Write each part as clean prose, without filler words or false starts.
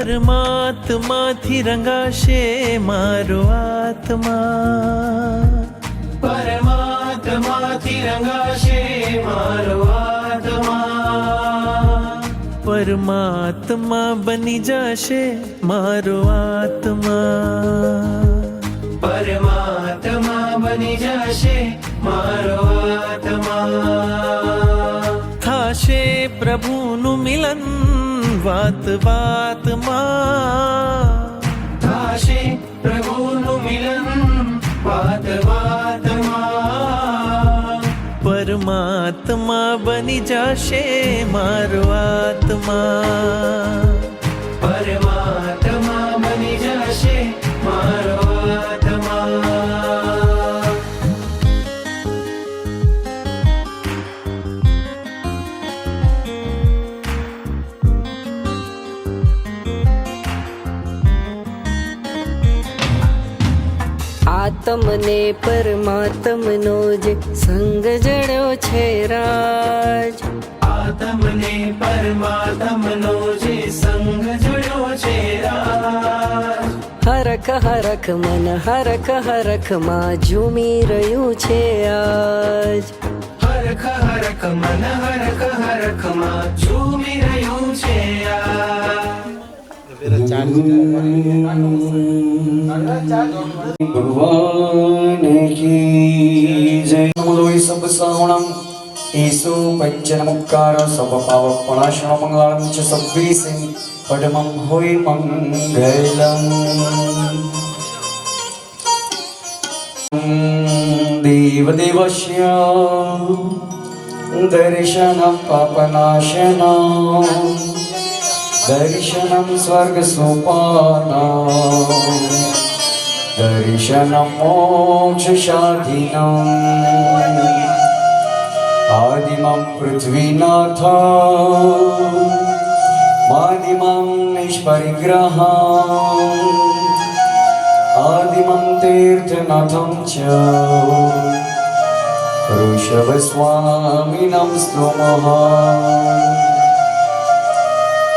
પરમાત્માથી રંગાશે મારો આત્મા, પરમાત્માથી રંગાશે મારો આત્મા, પરમાત્મા બની જશે મારો આત્મા, પરમાત્મા બની જશે મારો આત્મા. થાશે પ્રભુનું મિલન વાત વાતમાં, થાશે પ્રભુનું મિલન વાત વાતમાં, પરમાત્મા બની જશે મારો આત્મા, પરમાત્મા બની જશે મારો આત્મા. આત્મને પરમાત્મનો જે સંગ જડ્યો છે રાજ, આત્મને પરમાત્મનો જે સંગ જડ્યો છે રાજ, હરખ હરખ મન હરખ હરખ માં ઝૂમી રહ્યું છે આજ, હરખ હરખ મન હરખ હરખ માં ઝૂમી રહ્યું છે આજ. भगवान की जय. नमो सब श्रावणम ईसु पंचनमुक्कार सब पावपणाशण मंगलम च सब्बीसिं पडमं होय मंगलम. देवदेवस्य दर्शनं पापनाशनं, दर्शनं स्वर्गसोपानं, दर्शनं मोक्षशाधिनं. आदिमं पृथ्वीनाथ मादिमं निष्परिग्रहम्, आदिमं तीर्थनाथं च ऋषभस्वामिनं स्तुमः.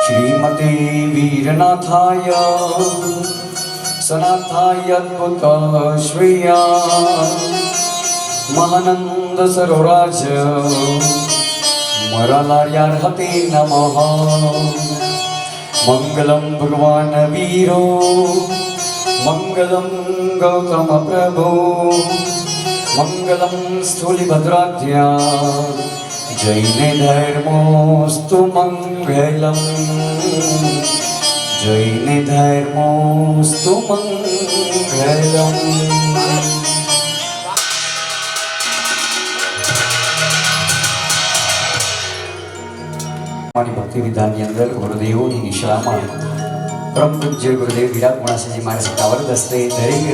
श्रीमते वीरनाथाय सनाथाय अद्भुतश्रिया महानंद सरोराज मरालार्यार्हते नमः. मंगलम भगवान वीरो मंगलम गौतम प्रभो मंगलम स्थूलिभद्राद्या जैन धर्मोस्तु मंगलम, जैन धर्मोस्तु मंगलम. भक्ति विधान ની અંદર ગુરુદેવોની નિશાળમાં પરમ પૂજ્ય ગુરુદેવ વિરાગમણાજી મારા સત્તાવર દસ્તે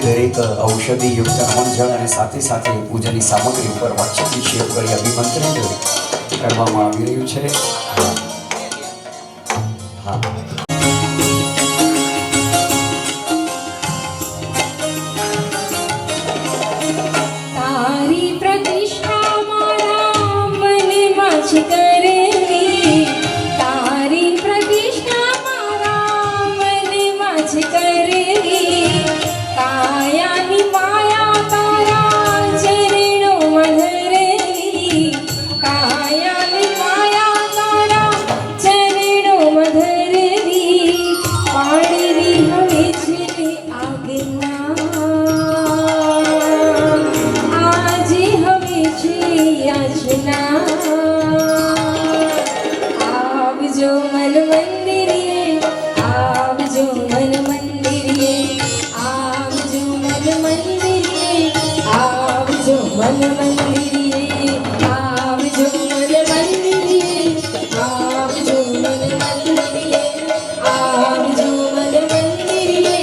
દરેક ઔષધિ યુક્ત નમન જળ અને સાથે સાથે પૂજાની સામગ્રી ઉપર વાચકી શેર કરી અભિમંત્રિત કરવામાં આવી રહ્યું છે. હા તારી પ્રતિષ્ઠા મારા મનમાં જ કરેલી, તારી પ્રતિષ્ઠા મારા મનમાં જ કરેલી, કાયાની માયા તારા ચરણોમાં ધરેલી, કાયાની માયા તારા ચરણોમાં ધરેલી, પાડવી હવે છે આજ્ઞા, આજે હવે છે યાચના. આવજો મન મંદિરે, આવજો મન મંદિરે, આવજો મન મંદિરે, આવજો મન મંદિરે, આવજો મન મંદિરે, આવજો મન મંદિરે, આવજો મન મંદિરે,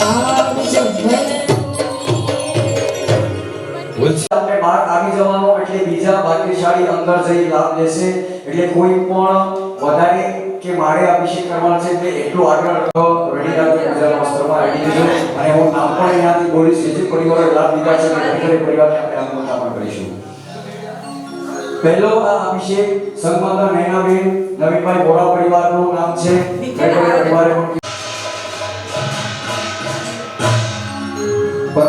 આવજો મન. ઉત્સાહને બહાર આવી જવાનો એટલે બીજા ભાગ્યશાળી અંદર જઈ લાભ લેશે. એટલે કોઈ પણ વધારે કે મારે અભિષેક કરવાનો છે એટલે એટલું આગળ રેડી રાખજો. પૂજાના વસ્ત્રમાં રેડી રહેજો. અને હું નામ પણ અહીંયાથી બોલીશ જે પરિવારે લાભ લીધા છે તે પરિવારને આપણે અનુમોદન કરીશું. પહેલો આ અભિષેક સંગમંદર નૈનાબેન નવીનભાઈ બોરા પરિવારનું નામ છે. પરિવારે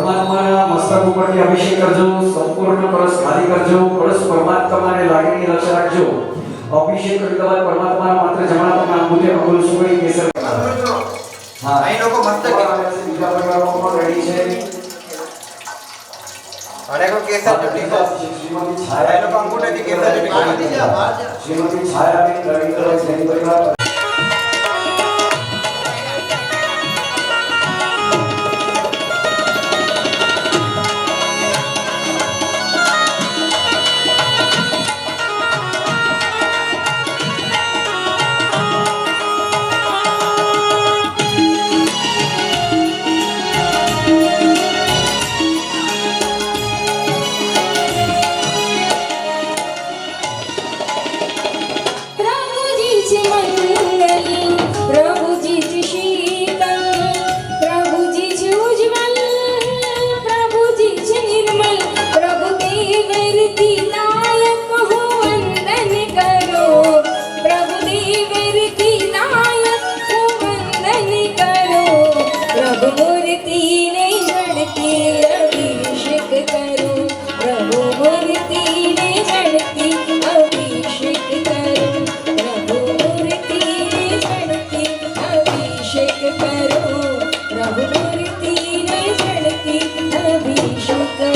પરમાત્માના મસ્તક ઉપરથી અભિષેક કરજો, સંપૂર્ણ કળશ ખાલી કરજો, કળશ પરમાત્માને લાગીને લક્ષ્ય રાખજો. અભિષેક કર્યા બાદ પરમાત્માના માત્ર જમણા પગના અંગૂઠે અંગુલ સુગડી કેસર. હા, અહીં લોકો મસ્તક બીજા પ્રકારનો પણ રેડી છે. અને કો કેસર ચટણી ખાસ શ્રીમતી આ છાયા લોકો અંગૂઠેથી કેસર ચટણી ખાવા. શ્રીમતી છાયાબેન લડી કરે જૈન પરિવાર. પ્રભુજી છે મંગલી, પ્રભુજી છે શીતલ, પ્રભુજી છે ઉજ્જવલ, પ્રભુજી છે નિર્મલ, પ્રભુ દેવરતી નાયક હું વંદન કરો, પ્રભુ દેવરતી નાયક હું વંદન કરો, પ્રભુ મૂર્તિને ઝડપી અભિષેક કરો, પ્રભુ મૂર્તિને ઝડપી અભિષેક કરો, પ્રભુ મૂર્તિને ઝડપી અભિષેક કરો, પ્રભુ મૂર્તિને ઝડપી અભિષેક કરો.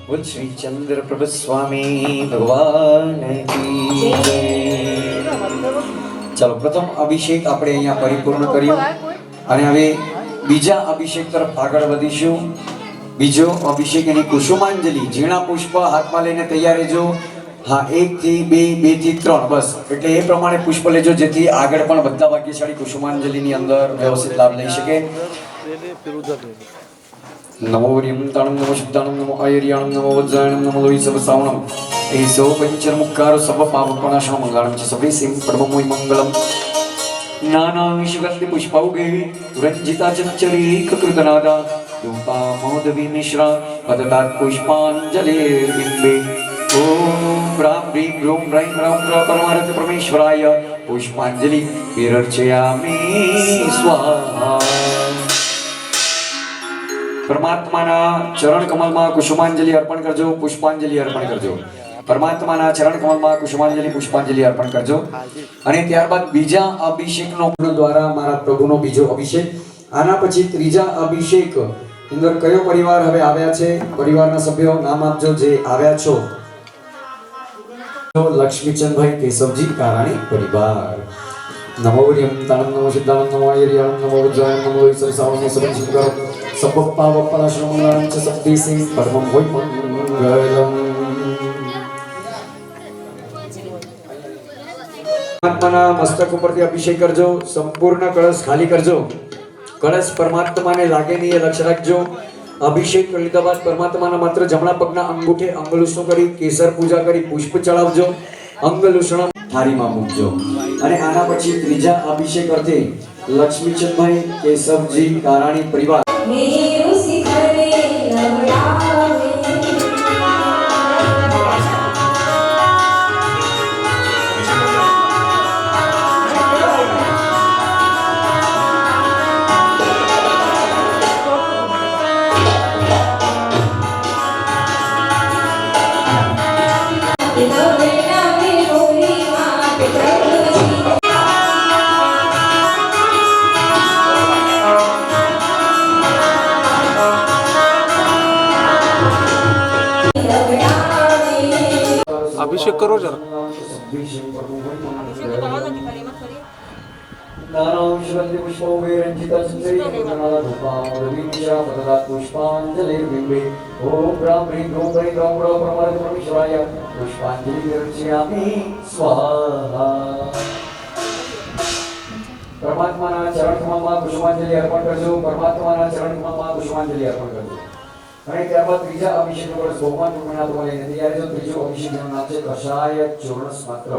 બોલ શ્રી ચંદ્ર પ્રભુ સ્વામી ભગવાન કી જય. ચાલો, પ્રથમ અભિષેક આપણે અહીંયા પરિપૂર્ણ કર્યો અને હવે બીજા અભિષેક તરફ આગળ વધીશું. બીજો અભિષેક એની કુસુમાંજલિ, ઝીણા પુષ્પ હાથમાં લઈને તૈયાર રહેજો. હા, 1 થી 2, 2 થી 3, બસ એટલે એ પ્રમાણે પુષ્પ લેજો, જેથી આગળ પણ બધા ભાગ્યશાળી કુસુમાંજલિની અંદર વ્યવસ્થિત લાભ લઈ શકે. નમો રીમ તાણમ નમો શુદ્ધાણમ નમો આયર્યાણમ નમો વજ્રાયણમ નમો લોહિ સર્વ સાવણમ એસો પંચર્મુખારો સર્વ પાવપણાશણમ મંગળમ ચ સભે સિંહ પરમમોય મંગલમ. નાના વિશ્વગંધિ પુષ્પૌગે રંજિતા ચંચરી કૃતનાદા ધૂપા મોદવી મિશ્રા પદદાત પુષ્પાંજલિર્બિંબે. ઓમ રામ રીમ રોમ રૈમ રામ ર પરમાર્થ પરમેશ્વરાય પુષ્પાંજલિ વિરચયામિ સ્વાહા. પરમાત્માના ચરણ કમલમાં કુસુમાંજલિ અર્પણ કરજો, પુષ્પાંજલિ અર્પણ કરજો. પરમાત્માના ચરણ કમલમાં કુસુમાંજલિ પુષ્પાંજલિ અર્પણ કરજો. અને ત્યારબાદ બીજા અભિષેકનો દ્વારા મારા પ્રભુનો બીજો અભિષેક. આના પછી ત્રીજા અભિષેક અંદર કયો પરિવાર હવે આવ્યા છે? પરિવારના સભ્યો નામ આપજો જે આવ્યા છો. લક્ષ્મીચંદભાઈ કેશવજી કારાણી પરિવાર. નમો રીમ તાણમ નમો સિદ્ધાણમ નમો આયર્યાણમ નમો વજ્રાયણમ નમો લોહિ સર્વ સાવણમ સભે સિંહ કરો સબપ્પા વપ્પલાશણમ મંગળમ ચ સબ્બે સિંહ પરમમ હોય મંગલમ. પરમાત્માના મસ્તક ઉપરથી અભિષેક કરજો, સંપૂર્ણ કળશ ખાલી કરજો. કળશ પરમાત્માને લાગે નહીં એ લક્ષ્ય રાખજો. અભિષેક કરી લીધા બાદ પરમાત્માના માત્ર જમણા પગના અંગૂઠે અંગલુષ્ણ કરી કેસર પૂજા કરી પુષ્પ ચડાવજો. અંગલુષ્ણ થાળીમાં મૂકજો. અને આના પછી ત્રીજા અભિષેક અર્થે લક્ષ્મીચંદભાઈ કેશવજી કારાણી પરિવાર. મેરુ શિખરે લવડાવે, લવડાવે હોળી માત પ્રભુજી. અભિષેક કરો જરા. પરમાત્માના ચરણ કમળમાં પુષ્પાંજલિ અર્પણ કરજો. પરમાત્માના ચરણ કમળમાં પુષ્પાંજલિ અર્પણ કરજો. અને ત્યારબાદ ત્રીજા અભિષેક નો ભગવાન પૂર્ણનાથ લઈને તૈયાર છે. ત્રીજો અભિષેકનું નામ છે કષાય ચૂર્ણ સ્મત્ર.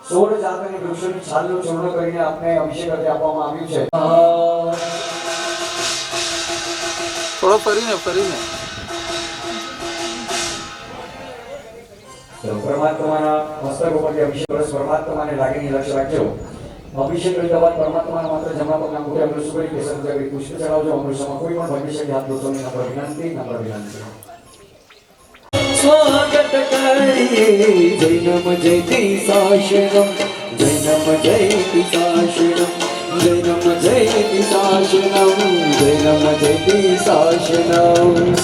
16 જાતની વૃક્ષોની છાલનું ચૂર્ણ કરીને આપને અભિષેક અર્થે આપવામાં આવ્યું છે. થોડો ફરીને પરમાત્માના મસ્તક ઉપરથી અભિષેક પરમાત્માને લાગીને લક્ષ્ય રાખજો. અભિષેક કર્યા બાદ પરમાત્માના માત્ર જમણા પગના અંગૂઠે અમૃત કરી કેસર જાગરી પુષ્પ ચડાવજો. અમૃતમાં કોઈ પણ અભિષેક હાથ ધોતો નહીં. નમ્ર વિનંતી. સ્વાગત કરીએ જૈનમ જયતિ શાસનમ, જૈનમ જયતિ શાસનમ, જૈનમ જયતિ શાસનમ, જૈનમ જયતિ શાસનમ.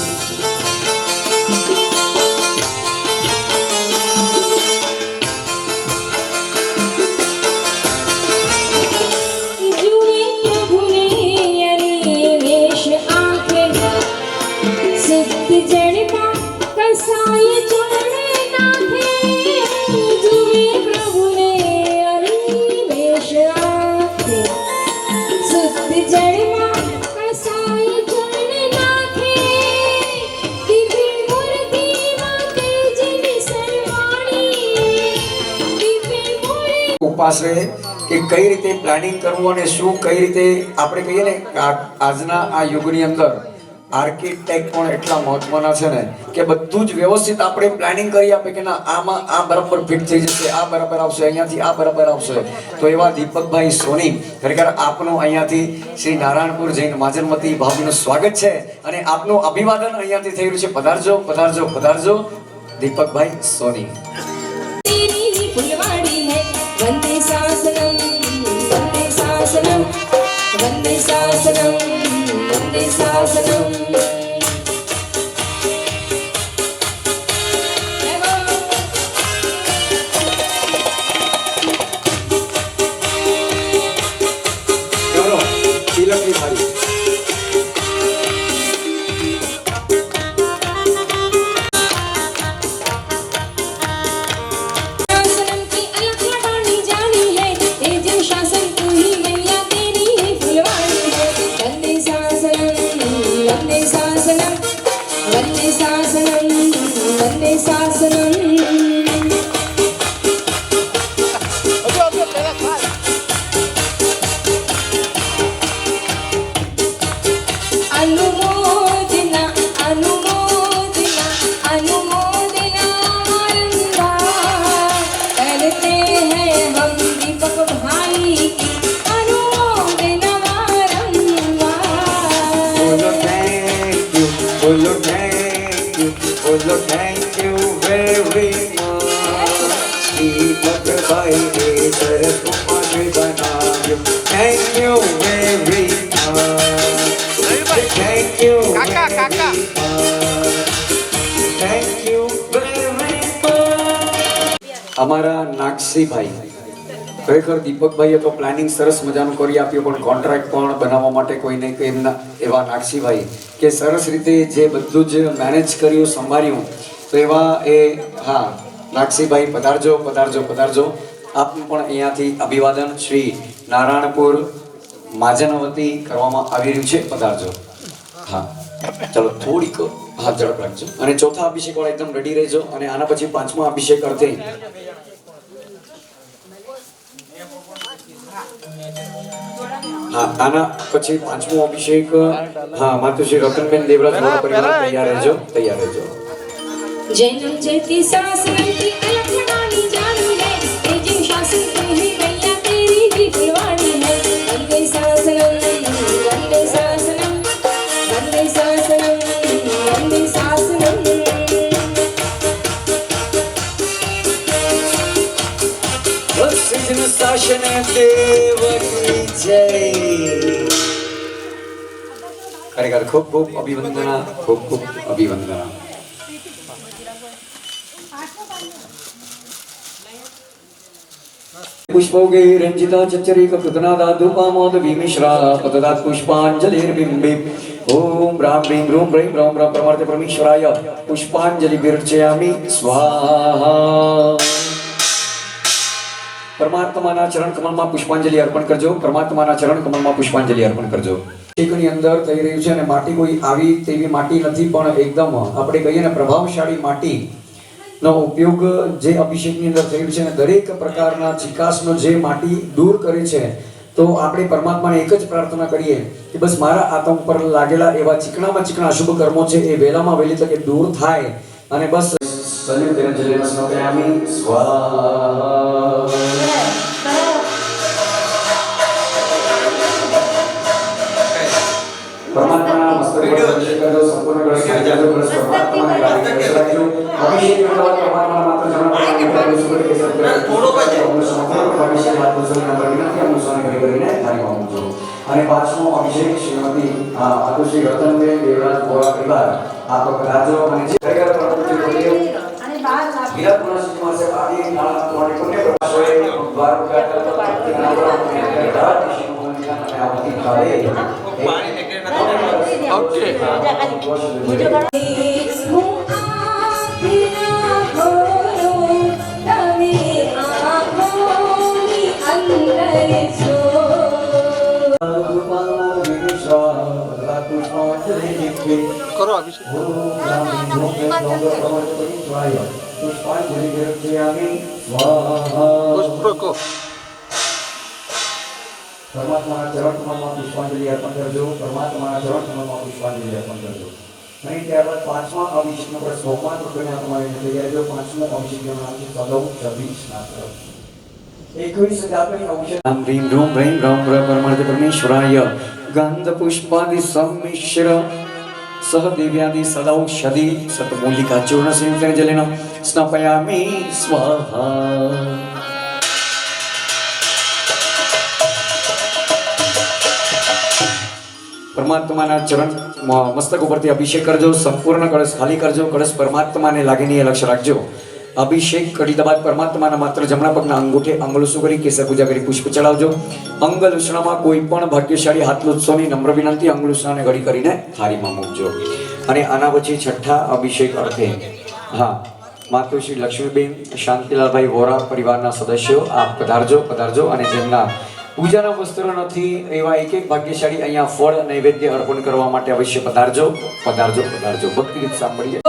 जुए प्रभुने अरे वेश आंखे सिद्ध जड़पा कसाय चढ़े नाथे. जुए प्रभुने अरे वेश आंखे सिद्ध जड़पा कसाय चढ़े नाथे. दिव्य मूर्ति माते जिन सरवाणी, दिव्य मूर्ति ઉપાસ રહે કે કઈ રીતે પ્લાનિંગ કરવું અને શું કઈ રીતે આપણે કહીએ ને કે આજના આ યુગની અંદર આર્કિટેક્ટ પણ એટલા મહત્વના છે ને કે બધું જ વ્યવસ્થિત આપણે પ્લાનિંગ કરી આપે કે ના આમાં આ બરાબર ફિટ થઈ જશે, આ બરાબર આવશે, અહીંયાથી આ બરાબર આવશે. તો એવા દીપકભાઈ સોની ખરેખર આપનું અહીંયાથી શ્રી નારાયણપુર જૈન માજનમતી ભાભીનું સ્વાગત છે અને આપનું અભિવાદન અહીંયાથી થઈ રહ્યું છે. પધારજો પધારજો પધારજો દીપકભાઈ સોની. तेरी फुलवाड़ी है. वंदे शासनम, वंदे शासनम, वंदे शासनम, वंदे शासनम. ચલો તિલકની થાળી. शासनम की अलग लगानी जानी है. ये जो शासन तू ही मैया तेरी ही फुलवाड़ी है. वंदे शासनम, वंदे शासनम, वंदे शासनम, वंदे शासनम. अनुमोदना, अनुमोदना, अनुमोदना वंदा करते हैं हम दीपक भाई की. अनुमोदना वारंवार. બોલો થેન્ક યુ, બોલો થેન્ક યુ, બોલો થેન્ક યુ વેરી મચ. દીપકભાઈ એ સરસ ઉપમાન બનાવ્યું. Thank you very much. Thank you કાકા, કાકા. Thank you very much. અમારા નાગસીભાઈ ખરેખર દીપકભાઈએ તો પ્લાનિંગ સરસ મજાનું કરી આપ્યું પણ કોન્ટ્રાક્ટ પણ બનાવવા માટે કોઈને કે એમના એવા નાગસીભાઈ કે સરસ રીતે જે બધું જ મેનેજ કર્યું સંભાળ્યું તો એવા એ હા નાગસીભાઈ પધારજો પધારજો પધારજો. આપનું પણ અહીંયાથી અભિવાદન શ્રી નારાયણપુર માજનવતી કરવામાં આવી રહ્યું છે. પધારજો. હા ચલો થોડીક હાથ ઝડપ રાખજો અને ચોથા અભિષેક વાળા એકદમ રેડી રહેજો અને આના પછી પાંચમા અભિષેક અર્થે હા આના પછી પાંચમો અભિષેક હા માતુશ્રી રતનબેન દેવરાજ વાળા પરિવાર તૈયાર રહેજો તૈયાર રહેજો. जैनम जयति शासनम की अलग लगानी जानी है. ये जो शासन तू ही मैया तेरी ही फुलवाड़ी है. वंदे शासनम, वंदे शासनम, वंदे शासनम, वंदे शासनम. વત્સજન શાસન દેવની જય. ખરેખર ખૂબ ખૂબ અભિવંદના ખૂબ ખૂબ અભિવંદના. પુષ્પૌગે રંજિતા ચચરી કૃતનાદા ધૂપામોદ વિમિશ્રા પતદાત પુષ્પાંજલિર્બિંબિ. ઓમ રામ રીમ રૂમ રૈમ રૌમ રમ પરમાર્થે પરમેશ્વરાય પુષ્પાંજલિ વિર્ચયામિ સ્વાહા. પરમાત્માના ચરણ કમળમાં પુષ્પાંજલિ અર્પણ કરજો. પરમાત્માના ચરણ કમળમાં પુષ્પાંજલિ અર્પણ કરજો. ની અંદર થઈ રહ્યું છે અને માટી કોઈ આવી તેવી માટી નથી પણ એકદમ આપણે કહીએ ને પ્રભાવશાળી માટી નો ઉપયોગ જે અભિષેકની અંદર થયું છે અને દરેક પ્રકારના ચિકાસનો જે માટી દૂર કરે છે તો આપણે પરમાત્માને એક જ પ્રાર્થના કરીએ કે બસ મારા આત્મ પર લાગેલા એવા ચીકણામાં ચીકણા અશુભ કર્મો છે એ વહેલામાં વહેલી તકે દૂર થાય અને બસ સ્વાહા. થોડોક જ. અભિષેક હાથ ઉંચો નંબર વિનંતી અનુસાર ઘડી કરીને થાળીમાં મૂકજો. અને પાંચમો અભિષેક શ્રીમતી આતુશ્રી રતનબેન દેવરાજ બોરા પરિવાર આપ રાજો અને જે ખરેખર પ્રભુ જે વિરાટ પુનઃ સે આદિ નામ તમારે પુણ્ય પ્રકાશોએ દ્વાર ઉદ્ઘાટન ઓકે કરો અભિષેક પુષ્પ કો પરમાત્માના ચરણ કમળમાં પુષ્પાંજલિ અર્પણ કરજો. પરમાત્માના ચરણ કમળમાં પુષ્પાંજલિ અર્પણ કરજો. અને ત્યારબાદ પાંચમા અભિષેકનો પ્રશ્ન ભગવાન રૂપિયા તમારે તૈયાર જો. પાંચમો અભિષેકનું નામ છે સદૌ છવ્વીસ નાત્ર 21 જાતની અભિષેક. રામ રીમ રૂમ રૈમ રામ પરમાર્થ પરમેશ્વરાય ગંધ પુષ્પાદિ સમ્મિશ્ર સહ દેવ્યાદિ સદૌષધિ સતમૂલિકા ચૂર્ણ સંયુક્તેન જલેન સ્નાપયામિ સ્વાહા. પરમાત્માના ચરણ મસ્તક ઉપરથી અભિષેક કરજો. સંપૂર્ણ કળશ ખાલી કરજો. કળશ પરમાત્માને લાગે નહીં એ લક્ષ્ય રાખજો. અભિષેક કરી બાદ પરમાત્માના માત્ર જમણા પગના અંગૂઠે અંગલુસુ કરી કેસર પૂજા કરી પુષ્પ ચડાવજો. અંગલુસણામાં કોઈ પણ ભાગ્યશાળી હાથલુત્સોની નમ્ર વિનંતી અંગલુસણાને ઘડી કરીને થાળીમાં મૂકજો. અને આના પછી છઠ્ઠા અભિષેક અર્થે માતુશ્રી લક્ષ્મીબેન શાંતિલાલભાઈ વોરા પરિવારના સદસ્યો આપ પધારજો અને જેમના પૂજાના વસ્ત્રો નથી એવા એક ભાગ્યશાળી અહીંયા ફળ નૈવેદ્ય અર્પણ કરવા માટે અવશ્ય પધારજો. ભક્તિ ગીત સાંભળીએ.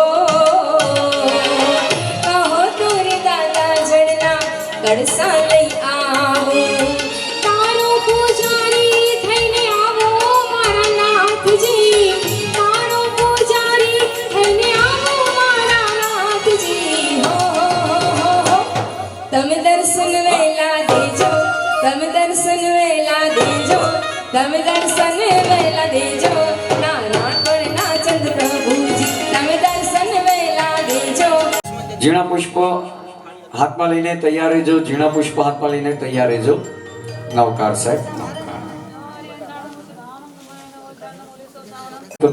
કળસા લઈ આવો તારો પૂજારી થઈને આવો મારા નાથજી. તારો પૂજારી થઈને આવો મારા નાથજી. હો તમે દર્શન વેલા દેજો. તમે દર્શન વેલા દેજો. તમે દર્શન વેલા દેજો. નારાયણ કરના ચંદ્ર પ્રભુજી તમે દર્શન વેલા દેજો. ઝીણા પુષ્પ હાથમાં લઈને તૈયાર રહેજો. ઝીણા પુષ્પ હાથમાં લઈને તૈયાર રહેજો. નવકાર સાહેબ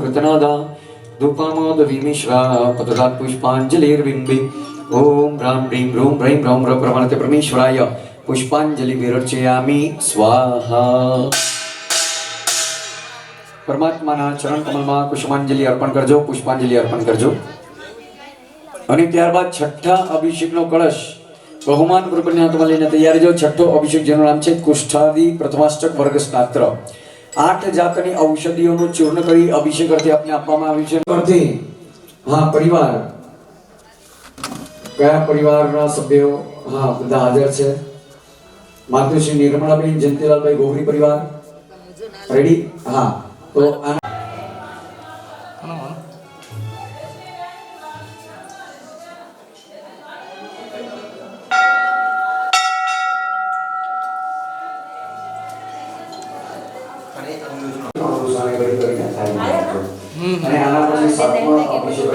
કૃતનાદા ધૂપામોદ વિમિશ્રા પતદાત પુષ્પાંજલિર્બિંબિ ઓમ રામ રીમ રૂમ રૈમ રામ પ્રમાણતે પરમેશ્વરાય પુષ્પાંજલિ વિરચયામિ સ્વાહા. પરમાત્માના ચરણ કમળમાં પુષ્પાંજલિ અર્પણ કરજો. પુષ્પાંજલિ અર્પણ કરજો. અને ત્યારબાદ છઠ્ઠા અભિષેકનો કળશ બહુમાન પ્રપન્યા હાથમાં લઈને તૈયાર રહેજો. છઠ્ઠો અભિષેક જેનું નામ છે કુષ્ઠાદિ પ્રથમાષ્ટક વર્ગ સ્નાત્ર. 8 જાતની ઔષધિઓનું ચૂર્ણ કરી અભિષેક અર્થે આપને આપવામાં આવ્યું છે. અર્થે પરિવાર કયા પરિવારના સભ્યો બધા હાજર છે? માતુશ્રી નિર્મળાબેન જયંતિલાલભાઈ ગોગરી પરિવાર રેડી. તો અને આના પછી સાતમા અભિષેક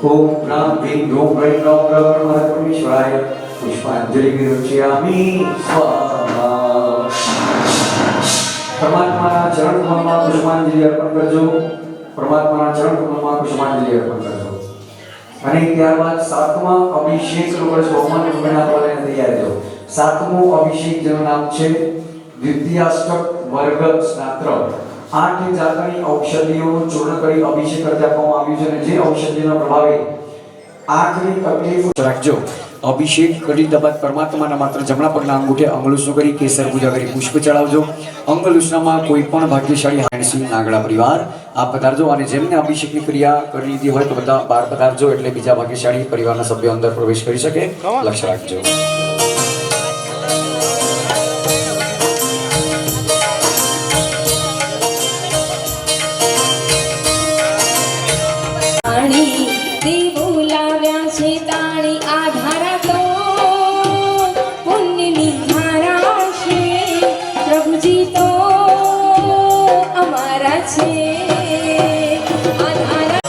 ઓમ રામ ભીમ રોમ રૈમ રામ પરમેશ્વરાય પુષ્પાંજલિ વિરચયામિ સ્વાહા. પરમાત્માના ચરણ કમળમાં પુષ્પાંજલિ અર્પણ કરજો. પરમાત્માના ચરણ કમળમાં પુષ્પાંજલિ અર્પણ કરજો. અને ત્યારબાદ સાતમા અભિષેક કળશ બહુમાન રૂપિયા હાથમાં તૈયાર રહેજો. સાતમો અભિષેક જેનું નામ છે દ્વિતીયાષ્ટક વર્ગ સ્નાત્ર. 8 જાતની ઔષધિઓનું ચૂર્ણ કરી અભિષેક કરતા આપવામાં આવ્યું છે. અને જે ઔષધિના પ્રભાવે આંખની તકલીફ રાખજો. અભિષેક કરી બાદ પરમાત્માના માત્ર જમણા પગના અંગૂઠે અંગલુસુ કરી કેસર પૂજા કરી પુષ્પ ચડાવજો. અંગલુસનામાં કોઈ પણ ભાગ્યશાળી હાણસિંહ નાગડા પરિવાર આપ પધારજો. અને જેમને અભિષેકની ક્રિયા કરી લીધી હોય તો બધા બહાર પધારજો, એટલે બીજા ભાગ્યશાળી પરિવારના સભ્યો અંદર પ્રવેશ કરી શકે. લક્ષ્ય રાખજો. તે છે તાણી આ ધારા તો પુણ્યની ધારા છે પ્રભુજી તો અમારા છે આ ધારા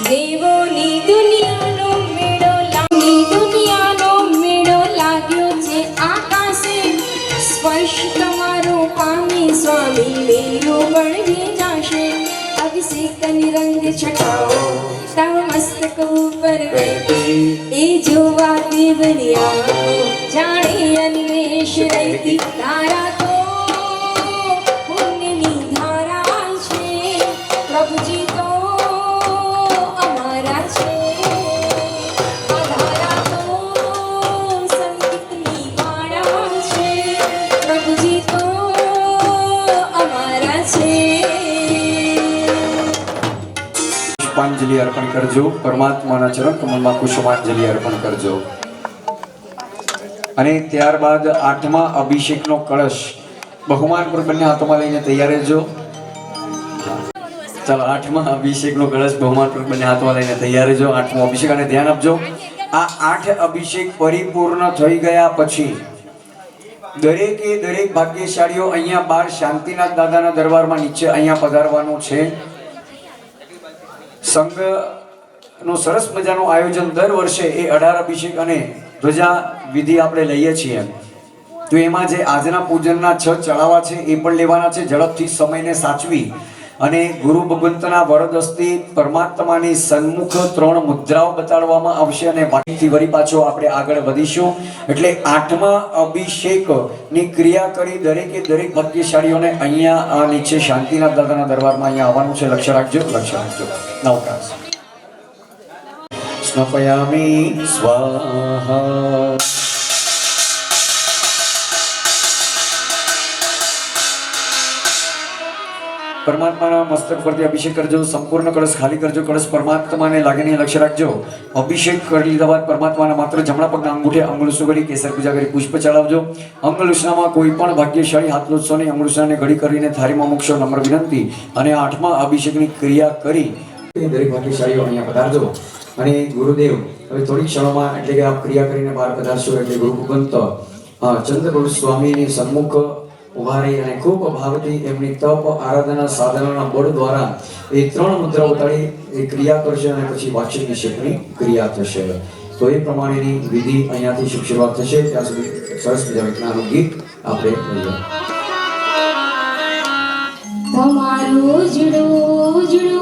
દેવોની દુનિયાનો મેળો લાગ્યો છે આકાશે સ્પર્શ તમારો પામી સ્વામી મેરું બળવી જાશે અભિષેકની રંગ છટાઓ તવ મસ્તક ઉપર બેઠી એ જોવા દેવરિયા જાણે અન્વેષ રહેતી તારા તો પુણ્યની ધારા છે પ્રભુજી તો અમારા છે આ ધારા તો સંગીતની વાળા છે પ્રભુજી તો અમારા છે પુષ્પાંજલિ અર્પણ કરજો. પરમાત્માના ચરણ કમળમાં પુષ્પાંજલિ અર્પણ કરજો. અને ત્યારબાદ 8મા અભિષેકનો કળશ બહુમાન પર બંને હાથોમાં લઈને તૈયાર રહેજો. ચાલો 8મા અભિષેકનો કળશ બહુમાન પર બંને હાથોમાં લઈને તૈયાર રહેજો. 8મો અભિષેક અને ધ્યાન આપજો. આ 8 અભિષેક પરિપૂર્ણ થઈ ગયા પછી દરેકે દરેક ભાગ્યશાળીઓ અહીંયા બાર શાંતિનાથ દાદાના દરબારમાં નીચે અહીંયા પધારવાનું છે. સંઘનું સરસ મજાનું આયોજન દર વર્ષે એ 18 અભિષેક અને ધ્વજા વિધિ આપણે લઈએ છીએ. તો એમાં જે આજના પૂજનના 6 ચડાવા છે એ પણ લેવાના છે. ઝડપથી સમયને સાચવી અને ગુરુ ભગવંતના વરદ હસ્તે પરમાત્માની સન્મુખ 3 મુદ્રાઓ બતાડવામાં આવશે અને બાકીથી વળી પાછો આપણે આગળ વધીશું. એટલે 8મા અભિષેકની ક્રિયા કરી દરેકે દરેક ભાગ્યશાળીઓને અહીંયા નીચે શાંતિનાથ દાદાના દરબારમાં અહીંયા આવવાનું છે. લક્ષ્ય રાખજો, લક્ષ્ય રાખજો. નવકાર સ્નપયામિ સ્વાહા. પરમાત્માના મસ્તક પરથી અભિષેક કરજો. સંપૂર્ણ કળશ ખાલી કરજો. કળશ પરમાત્માને લાગીને લક્ષ્ય રાખજો. અભિષેક કરી લીધા બાદ પરમાત્માના માત્ર જમણા પગના અંગૂઠે અંગુલસુ કરી કેસર પૂજા કરી પુષ્પ ચડાવજો. અંગુલસનામાં કોઈ પણ ભાગ્યશાળી હાથ લોટશો નહીં. અંગુલસનાને ઘડી કરીને થાળીમાં મૂકશો, નમ્ર વિનંતી. અને 8મા અભિષેકની ક્રિયા કરી દરેક ભાગ્યશાળીઓ અહીંયા પધારજો. અને ગુરુદેવ હવે થોડી ક્ષણોમાં એટલે કે આપ ક્રિયા કરીને બહાર પધારશો એટલે ગુરુ ભગવંત ચંદ્રગુરુ સ્વામીની સન્મુખ ઉભા રહી અને ખૂબ ભાવથી એમની તપ આરાધના સાધનાના બળ દ્વારા એ 3 મુદ્રા ઉતારી એ ક્રિયા કરશે અને પછી વાચિકાભિષેકની ક્રિયા થશે. તો એ પ્રમાણેની વિધિ અહીંયાથી શુભ શરૂઆત થશે. ત્યાં સુધી સરસ મજાનું જ્ઞાનનું ગીત આપણે લઈએ. તમારું જુડું જુડું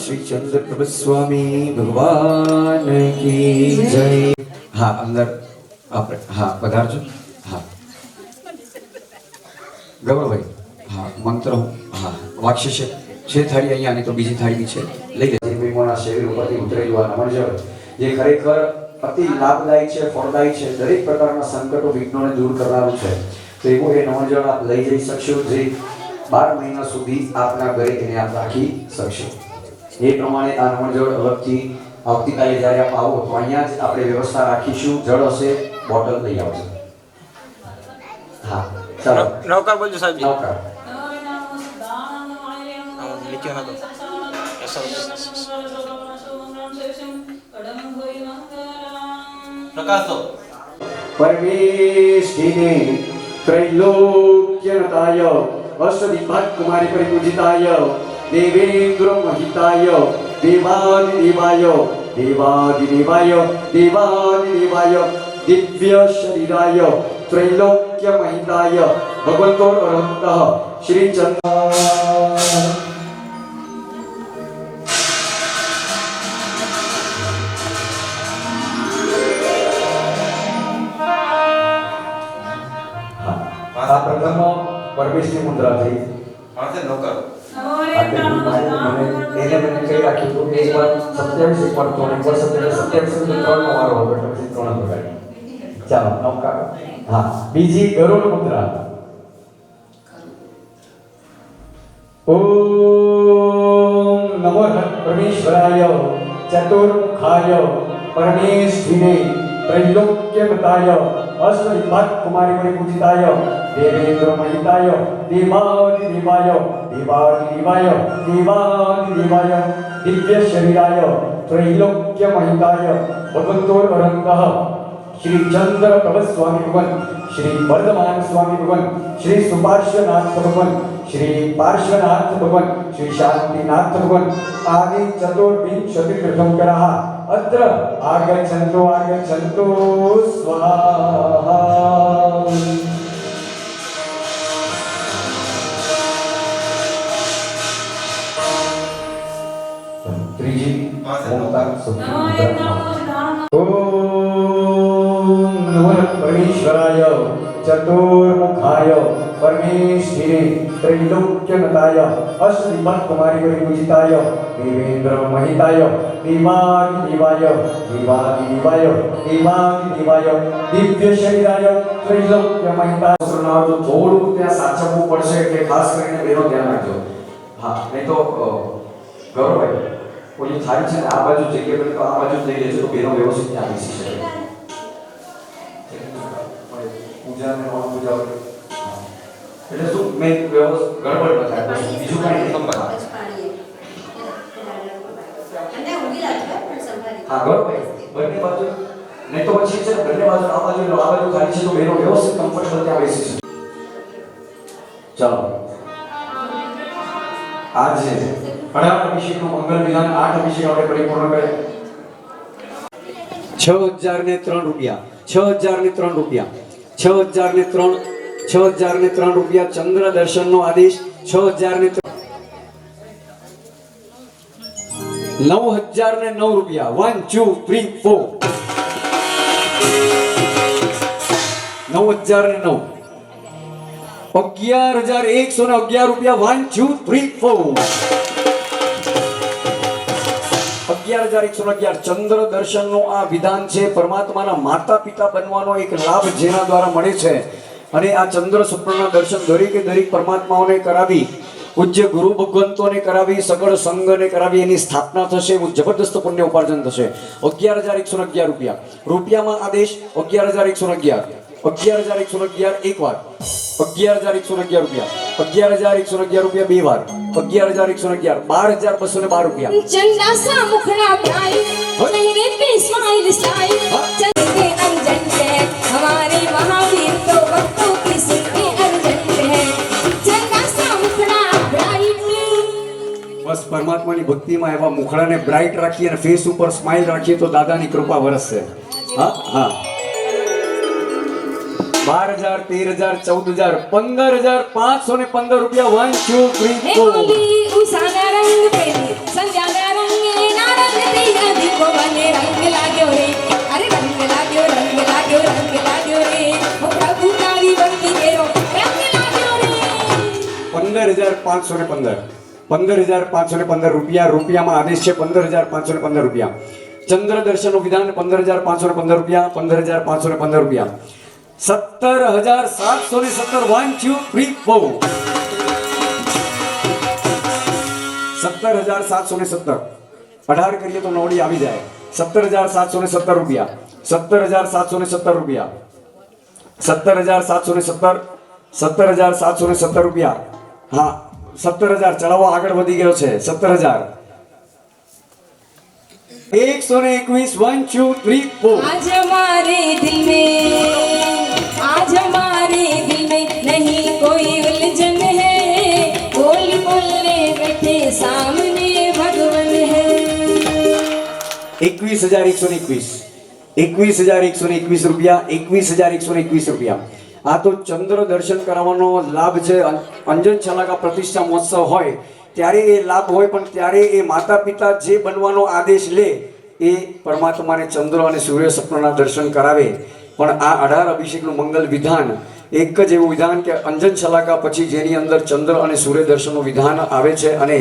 શ્રી ચંદ્ર સ્વામી ભગવાન કી જય. હા, અંદર આપણે હા પધારજો. હા ગૌરવભાઈ, હા મંત્ર હા વાક્ય છે થાળી અહીંયા અને તો બીજી થાળી છે લઈ લે. મહેમાનના શરીર ઉપરથી ઉતરેલું આ નમન જે ખરેખર અતિ લાભદાયી છે, ફળદાયી છે, દરેક પ્રકારના સંકટો વિઘ્નોને દૂર કરનારું છે. તો એવું એ નમન જળ આપ લઈ જઈ શકશો જે 12 મહિના સુધી આપના ઘરે એને આપ રાખી શકશો. એ પ્રમાણે આ નમન જળ અલગથી આવતીકાલે જ્યારે આપ આવો તો અહીંયા જ આપણે વ્યવસ્થા રાખીશું. જળ હશે, બોટલ લઈ આવજો. હા ચાલો નવકાર બોલજો સાહેબ. નવકાર નીચે હતો પ્રકાશો પરમેષ્ઠિને ત્રૈલોક્યનતાય अष्टदिग्भाग कुमारी परिपूजिताय देवेन्द्र महिताय देवादिदेवाय देवादिदेवाय देवादिदेवाय दिव्य शरीराय त्रैलोक्य महिताय भगवन्तो अरहन्तः श्री चंद्र આ પ્રથમ પરમેશની મુદ્રા થઈ પાસે નોકર એને મને કઈ રાખ્યું હતું કે એકવાર 27 એકવાર 3 એકવાર 27 3 નો વારો હતો એટલે પછી 3 વગાડી ચાલો નૌકા હા બીજી ગરુડ મુદ્રા ઓમ નમો પરમેશ્વરાય ચતુર્મુખાય પરમેશ્વરીને त्रैलोक्यमताय अष्टदिग्भाग कुमारी परिपूजिताय देवेन्द्र महिताय देवादिदेवाय देवादिदेवाय देवादिदेवाय दिव्य शरीराय त्रैलोक्य महिताय भगवन्तो अरहन्तः श्री चंद्र प्रभ स्वामी भगवान श्री वर्धमान स्वामी भगवान श्री सुपार्श्वनाथ भगवान श्री पार्श्वनाथ भगवान श्री शांतिनाथ भगवान आदि चतुर्विंशति तीर्थंकराः अत्र आगच्छन्तु आगच्छन्तु स्वाहा त्रिजी ओंकार ओम नमः परमेश्वराय चतुर्मुखाय परमेश्वरी त्रैलोक्यनताय अष्टदिग्भाग कुमारी परिपूजिताय देवेन्द्र महिताय देवादिदेवाय देवादिदेवाय देवादिदेवाय दिव्य शरीराय त्रैलोक्य महिताय સુરનાળો થોડું ત્યાં સાચવવું પડશે એટલે ખાસ કરીને બેનો ધ્યાન રાખજો હા નહીં તો ગૌરવભાઈ કોઈ થાય છે ને આ બાજુ જગ્યા પર તો આ બાજુ જ લઈ લેજો તો બેનો વ્યવસ્થિત ત્યાં બેસી શકે પૂજા ને ઓન પૂજા એટલે શું મેં વ્યવસ્થિત ગડબડ ન થાય બીજું કાંઈ નહીં હા ગૌરવભાઈ બંને બાજુ નહીં તો પછી છે બંને બાજુ આ બાજુ ખાલી છે તો બેનો વ્યવસ્થિત કમ્ફર્ટેબલ ત્યાં બેસી શકે ચાલો આજે 18 અભિષેકનું મંગલ વિધાન 8 અભિષેક આપણે પરિપૂર્ણ કરે 6003 રૂપિયા 6003 રૂપિયા 6003 રૂપિયા ચંદ્ર દર્શનનો આદેશ 6003 9009 રૂપિયા 1 2 3 4 9009 11111 રૂપિયા 1 2 3 4 11111 ચંદ્ર દર્શનનું આ વિધાન છે પરમાત્માના માતા પિતા બનવાનો એક લાભ જેના દ્વારા મળે છે અને આ ચંદ્ર શુક્રના દર્શન દરેકે દરેક પરમાત્માઓને કરાવી પૂજ્ય ગુરુ ભગવંતોને કરાવી સગળ સંઘને કરાવી એની સ્થાપના થશે એવું જબરદસ્ત પુણ્ય ઉપાર્જન થશે 11111 રૂપિયા રૂપિયામાં આદેશ 11111 11111 એક વાર 11111 રૂપિયા 11111 રૂપિયા બે વાર 11111 12212 રૂપિયા चंदा सा मुखड़ा प्राई चेहरे पे स्माइल स्टाइल चलते अंजन है हमारे महावीर तो भक्तों की सुनते अर्जन है चंदा सा मुखड़ा ब्राइट બસ પરમાત્માની ભક્તિમાં એવા મુખડાને બ્રાઇટ રાખીએ અને ફેસ ઉપર સ્માઇલ રાખીએ તો દાદાની કૃપા વરસશે હા હા 12000 13000 14000 15515 રૂપિયા 1 2 3 4 उसाना रंग पे संध्याना रंग नारंग दिया दीपो बने रंग लाग्यो रे अरे रंग लाग्यो रे ओ प्रभु तारी भक्ति केरो रंग लाग्यो रे 15515 15515 રૂપિયા રૂપિયામાં આદેશ છે 15515 રૂપિયા ચંદ્ર દર્શનનું વિધાન 15515 રૂપિયા 15515 રૂપિયા 17717 1 2 3 4 17717 18 કરીએ તો નવડી આવી જાય 17717 રૂપિયા 17717 રૂપિયા 17717 17717 રૂપિયા હા 17000 ચડાવો આગળ વધી ગયો છે 17000 121 1 2 3 4 आज हमारे दिल में नहीं कोई उलझन है 21,121 21,121 રૂપિયા 21,121 રૂપિયા. આ તો ચંદ્ર દર્શન કરાવવાનો લાભ છે. અંજન છલાકા પ્રતિષ્ઠા મહોત્સવ હોય ત્યારે એ લાભ હોય, પણ ત્યારે એ માતા પિતા જે બનવાનો આદેશ લે એ પરમાત્માને ચંદ્ર અને સૂર્ય સપનાના દર્શન કરાવે. પણ આ 18 અભિષેકનું મંગલ વિધાન એક જ એવું વિધાન કે અંજન છલાકા પછી જેની અંદર ચંદ્ર અને સૂર્ય દર્શનનું વિધાન આવે છે અને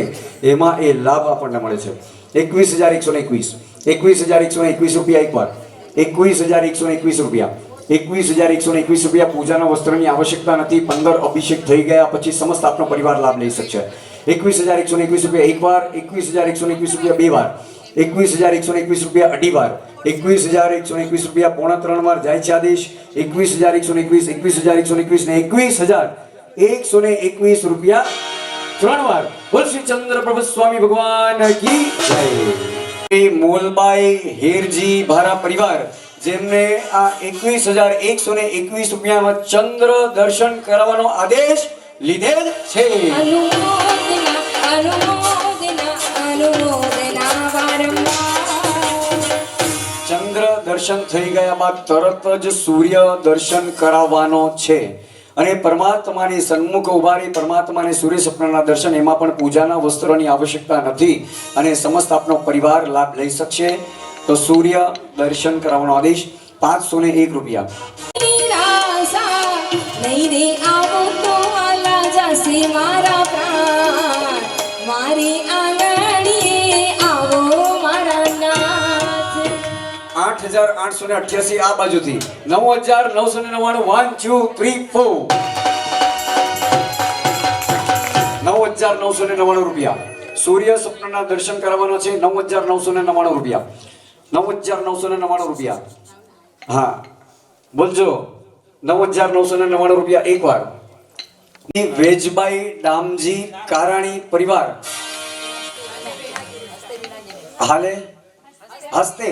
એમાં એ લાભ આપણને મળે છે. 21,121 21,121 રૂપિયા એકવાર. 21,121 રૂપિયા 21,121 રૂપિયા. પૂજાના વસ્ત્રની આવશ્યકતા નથી. 15 અભિષેક થઈ ગયા પછી સમસ્ત આપનો પરિવાર લાભ લઈ શકશે. 21,121 રૂપિયા એકવાર. 21,121 રૂપિયા બે વાર. 21,121 રૂપિયા અઢી વાર. 21,121 રૂપિયા પોણા 3 વાર જાય છે આદેશ. 21,121 21,121 ને 21,121 રૂપિયા 3 વાર. બોલ શ્રી ચંદ્રપ્રભુ સ્વામી ભગવાન કી જય. મોલબાઈ હેરજી ભારા પરિવાર જેમને આ 21,121 રૂપિયામાં ચંદ્ર દર્શન કરાવવાનો આદેશ લીધેલ છે. અનુમોદના અનુમોદના અનુમોદના વારંવાર. ચંદ્ર દર્શન થઈ ગયા બાદ તરત જ સૂર્ય દર્શન કરાવવાનો છે અને પરમાત્માની સન્મુખ ઉભા રહી પરમાત્માને સૂર્ય સપનાના દર્શન. એમાં પણ પૂજાના વસ્ત્રોની આવશ્યકતા નથી અને સમસ્ત આપનો પરિવાર લાભ લઈ શકશે. તો સૂર્ય દર્શન કરાવવાનો આદેશ 501 રૂપિયા. નિરાશા નહીં રે આવો તો આલા જશે મારા પ્રાણ. મારી આંગણીએ આવો મારા નાથ. 8,888 આ બાજુથી. 9,999 1 2 3 4 9,999 રૂપિયા. સૂર્ય સપનાના દર્શન કરાવવાનો છે. 9,999 રૂપિયા. 9,999 રૂપિયા. હા બોલજો. 9,999 રૂપિયા એકવાર. વેજબાઈ દામજી કારાણી પરિવાર હાલે હસ્તે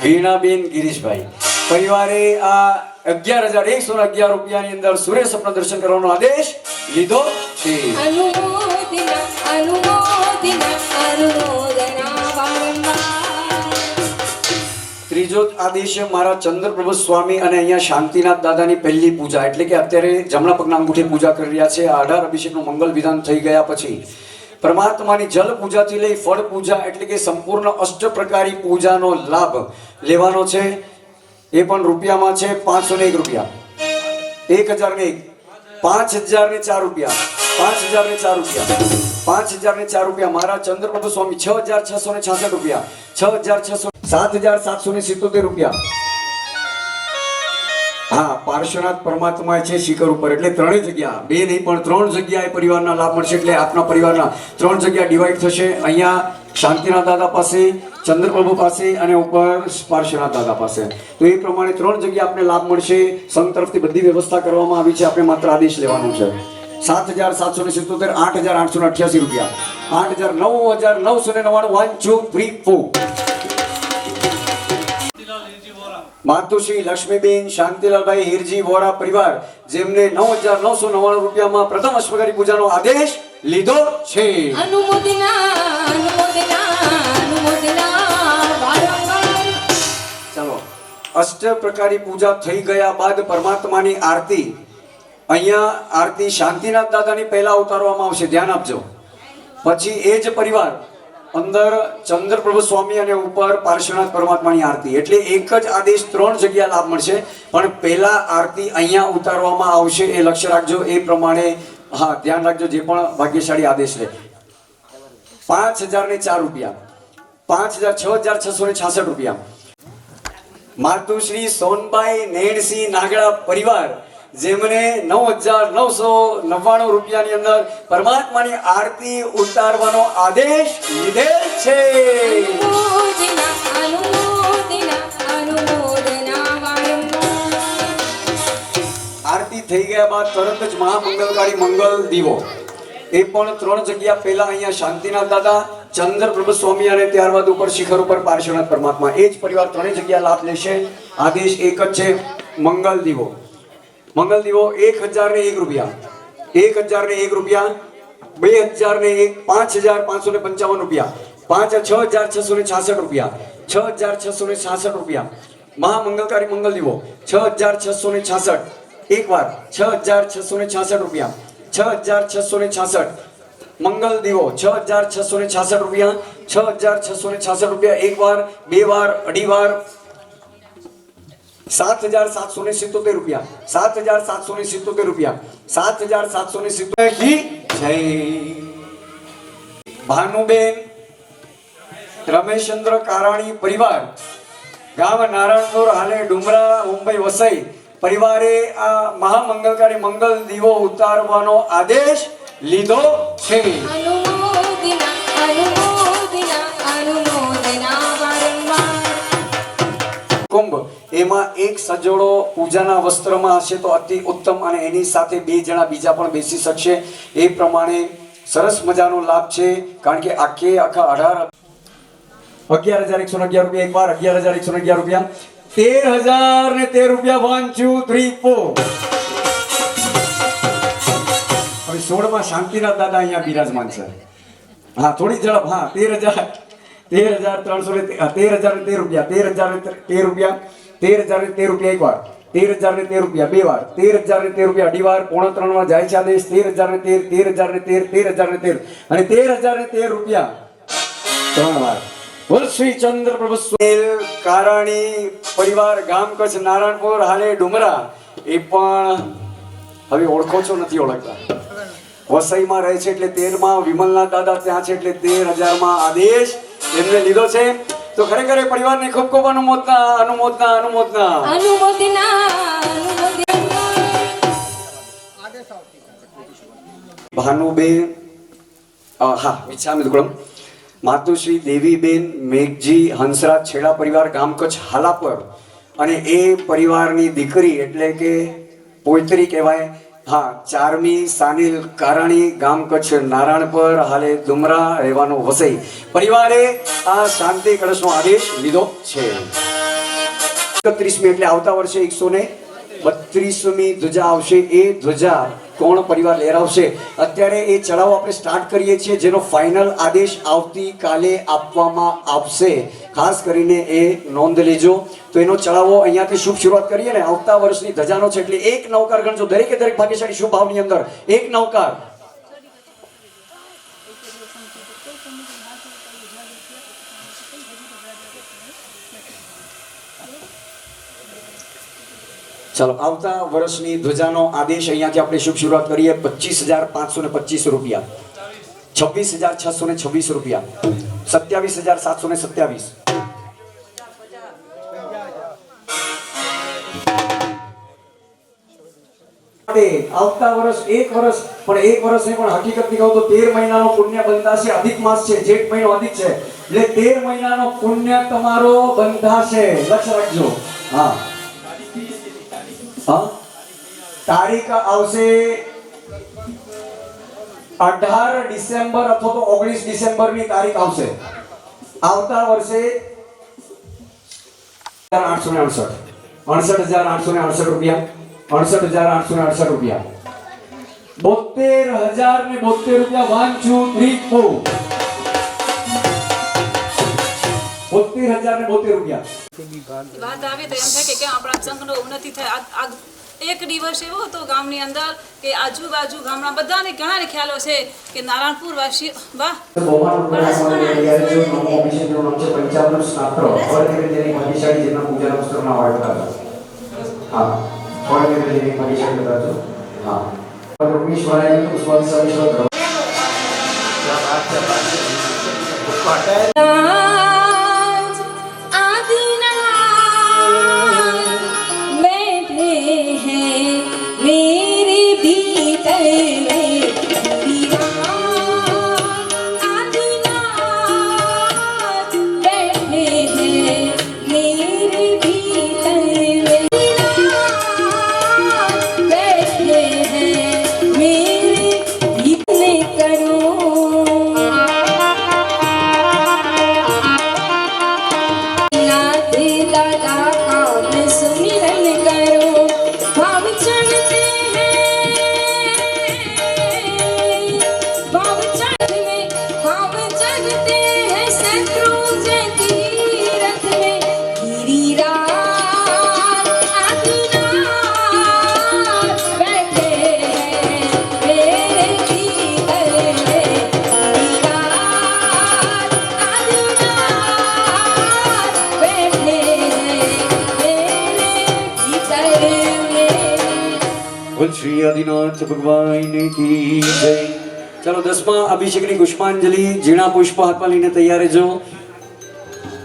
વીણાબેન ગિરીશભાઈ પરિવારે આ 11,111 રૂપિયાની અંદર સૂર્ય સપના દર્શન કરવાનો આદેશ લીધો છે. અનુમોદના અનુમોદના અનુમોદના વારંવાર. ત્રીજો આદેશ મારા ચંદ્રપ્રભુ સ્વામી અને અહીંયા શાંતિનાથ દાદાની પહેલી પૂજા એટલે કે અત્યારે જમણા પગના અંગૂઠે પૂજા કરી રહ્યા છે. આ 18 અભિષેકનું મંગલ વિધાન થઈ ગયા પછી પરમાત્માની જલ પૂજાથી લઈ ફળ પૂજા એટલે કે સંપૂર્ણ અષ્ટ પ્રકારી પૂજાનો લાભ લેવાનો છે. એ પણ રૂપિયામાં છે. 501 રૂપિયા. 1,001 5,004 રૂપિયા. 5,004 રૂપિયા. 5,004 રૂપિયા. મારા ચંદ્રપ્રભુ સ્વામી 6,666 રૂપિયા. 6,600 7,777 રૂપિયા. હા પાર્શ્વનાથ પરમાત્મા છે શિખર ઉપર એટલે ત્રણેય જગ્યા બે નહીં પણ 3 જગ્યાએ પરિવારના લાભ મળશે. એટલે આપના પરિવારના 3 જગ્યા ડિવાઈડ થશે. અહીંયા શાંતિનાથ દાદા પાસે, ચંદ્રપ્રભુ પાસે અને ઉપર પાર્શ્વનાથ દાદા પાસે. તો એ પ્રમાણે 3 જગ્યા આપને લાભ મળશે. સંઘ તરફથી બધી વ્યવસ્થા કરવામાં આવી છે. આપણે માત્ર આદેશ લેવાનો છે. 7,777 8,888 રૂપિયા. 9,999 1 2 3 4 માતુશ્રી લક્ષ્મીબેન શાંતિલાલભાઈ હિરજી વોરા પરિવાર જેમને 9,999 રૂપિયામાં પ્રથમ અશ્વકારી પૂજાનો આદેશ લીધો છે. અનુમોદના અનુમોદના અનુમોદના વારંવાર. ચાલો અષ્ટ પ્રકારી પૂજા થઈ ગયા બાદ પરમાત્માની આરતી અહીંયા આરતી શાંતિનાથ દાદાની પહેલા ઉતારવામાં આવશે. ધ્યાન આપજો. પછી એ જ પરિવાર અંદર ચંદ્રપ્રભુ સ્વામી અને ઉપર પાર્શ્વનાથ પરમાત્માની આરતી એટલે એક જ આદેશ 3 જગ્યા લાભ મળશે. પણ પહેલા આરતી અહીંયા ઉતારવામાં આવશે. એ લક્ષ્ય રાખજો. એ પ્રમાણે હા ધ્યાન રાખજો. જે પણ ભાગ્યશાળી આદેશ લે 5,004 રૂપિયા. 6,666 રૂપિયા. માતુશ્રી સોનબાઈ નેણસિંહ નાગડા પરિવાર જેમને 9,999 રૂપિયાની અંદર પરમાત્માની આરતી ઉતારવાનો આદેશ લીધેલ છે. અનુમોદના અનુમોદના અનુમોદના વારંવાર. આરતી થઈ ગયા બાદ તરત જ મહામંગલકારી મંગલ દીવો એ પણ 3 જગ્યા પહેલા અહીંયા શાંતિનાથ દાદા, ચંદ્રપ્રભુ સ્વામી અને ત્યારબાદ ઉપર શિખર ઉપર પાર્શ્વનાથ પરમાત્મા. એ જ પરિવાર 3 જગ્યા લાભ લેશે. આદેશ એક જ છે. મંગલ દીવો 1,001 રૂપિયા. 1,001 રૂપિયા. 2,001 5,555 રૂપિયા. ₹5666 ₹6666 મહામંગલકારી મંગલ દીવો 6666 એક વાર ₹6666 ₹6666 મંગલ દીવો ₹6666 ₹6666 એક વાર બે વાર અઢી વાર ₹7777 ₹7777 ₹7777 કી જય ભાનુબેન રમેશચંદ્ર કારાણી પરિવાર ગામ નારાયણપુર હાલે ડુમરા મુંબઈ વસઈ પરિવારે આ મહામંગલકારી મંગલ દીવો ઉતારવાનો આદેશ લીધો છે. અનુમોદના અનુમોદના અનુમોદના વારંવાર. કુંભ એમાં એક સજોડો પૂજાના વસ્ત્રમાં હશે તો અતિ ઉત્તમ અને એની સાથે બે જણા બીજા પણ બેસી શકશે એ પ્રમાણે સરસ મજાનો લાભ છે કારણ કે આખા 11,111 એક વાર 11,111 ₹13,013 1 2 3 4 હવે 16 માં શાંતિનાથ દાદા અહીંયા બિરાજમાન છે. હા થોડી ઝડપ. હા 13,313 એક વાર 13,013 બે વાર 13,013 અઢી વાર પોણા 3 વાર જાય છે આદેશ 13,013 અને ₹13,013 ત્રણ વાર. બોલ શ્રી ચંદ્ર પ્રભુ કારાણી પરિવાર ગામ કચ્છ નારાયણપુર હાલે ડુમરા એ પણ હવે ઓળખો છો નથી ઓળખતા વસઈમાં રહે છે એટલે 13 માં વિમલનાથ દાદા ત્યાં છે એટલે 13,000 માં આદેશ એમને લીધો છે તો ખરેખર એ પરિવારને ખૂબ ખૂબ અનુમોદના ભાનુબેન હા વિચાર માતુશ્રી દેવીબેન મેઘજી હંસરાજ છેડા પરિવાર ગામ કચ્છ હાલાપર અને એ પરિવારની દીકરી એટલે કે પોયત્રી કહેવાય. હા ચારમી સાનિલ કારાણી ગામ કચ્છ નારાયણપર હાલે ડુમરા રહેવાનો વસઈ પરિવારે આ શાંતિ કળશનો આદેશ લીધો છે. 31મી એટલે આવતા વર્ષે 132મી ધ્વજા આવશે. એ ધ્વજા કોણ પરિવાર લહેરાવશે અત્યારે એ ચડાવો આપણે સ્ટાર્ટ કરીએ છીએ જેનો ફાઇનલ આદેશ આવતીકાલે આપવામાં આવશે. ખાસ કરીને એ નોંધ લેજો. તો એનો ચડાવો અહીંયાથી શુભ શરૂઆત કરીએ ને આવતા વર્ષની ધજાનો છે એટલે એક નવકાર ગણજો દરેકે દરેક ભાગ્યશાળી શુભ ભાવની અંદર એક નવકાર. ચાલો આવતા વર્ષની ધ્વજાનો આદેશ અહીંયાથી આપણે શુભ શરૂઆત કરીએ. ₹25,525 ₹26,626 ₹27,727 આવતા વર્ષ એક વર્ષ પણ એક વર્ષ નહીં પણ હકીકતની કહું તો 13 મહિનાનો પુણ્ય બંધાશે. અધિક માસ છે જેઠ મહિનો અધિક છે એટલે 13 મહિનાનો પુણ્ય તમારો બંધાશે. લક્ષ રાખજો. હા તારીખ આવશે 18 ડિસેમ્બર અથવા તો 19 ડિસેમ્બરની તારીખ આવશે. આવતા વર્ષે 868 ₹68,868 ₹68,868 ₹72,072 1 2 3 4 ₹72,072 વાત આવે તો એમ થાય કે આપણા સંઘનો ઉન્નતિ થાય. આ એક દિવસ એવો હતો ગામની અંદર કે આજુબાજુ ગામના બધાને ઘણાને ખ્યાલો છે કે નારાયણપુર વાસી વાહ બોલ શ્રી આદિનાથ ભગવાન કી જય. ચાલો 10મા અભિષેકની પુષ્પાંજલિ ઝીણા પુષ્પ હાથમાં લઈને તૈયાર રહેજો.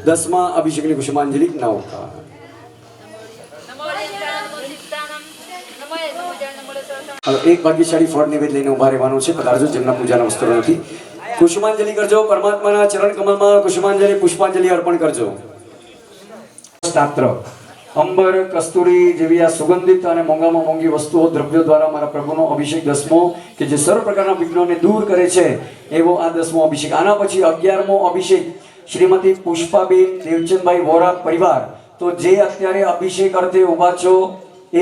10મા અભિષેકની પુષ્પાંજલિ નવકાર. હવે એક ભાગ્યશાળી ફળ નિવેદ લઈને ઉભા રહેવાનું છે. પધારજો જેમના પૂજાના વસ્ત્રો નથી. કુસુમાંજલિ કરજો. પરમાત્માના ચરણ કમળમાં કુસુમાંજલિ પુષ્પાંજલિ અર્પણ કરજો. શાસ્ત્ર અંબર કસ્તુરી જેવી આ સુગંધિત અને મોંઘામાં મોંઘી વસ્તુઓ દ્રવ્યો દ્વારા મારા પ્રભુનો અભિષેક 10મો કે જે સર્વ પ્રકારના વિઘ્નોને દૂર કરે છે એવો આ 10મો અભિષેક. આના પછી 11મો અભિષેક શ્રીમતી પુષ્પાબેન દેવચંદભાઈ વોરા પરિવાર. તો જે અત્યારે અભિષેક અર્થે ઊભા છો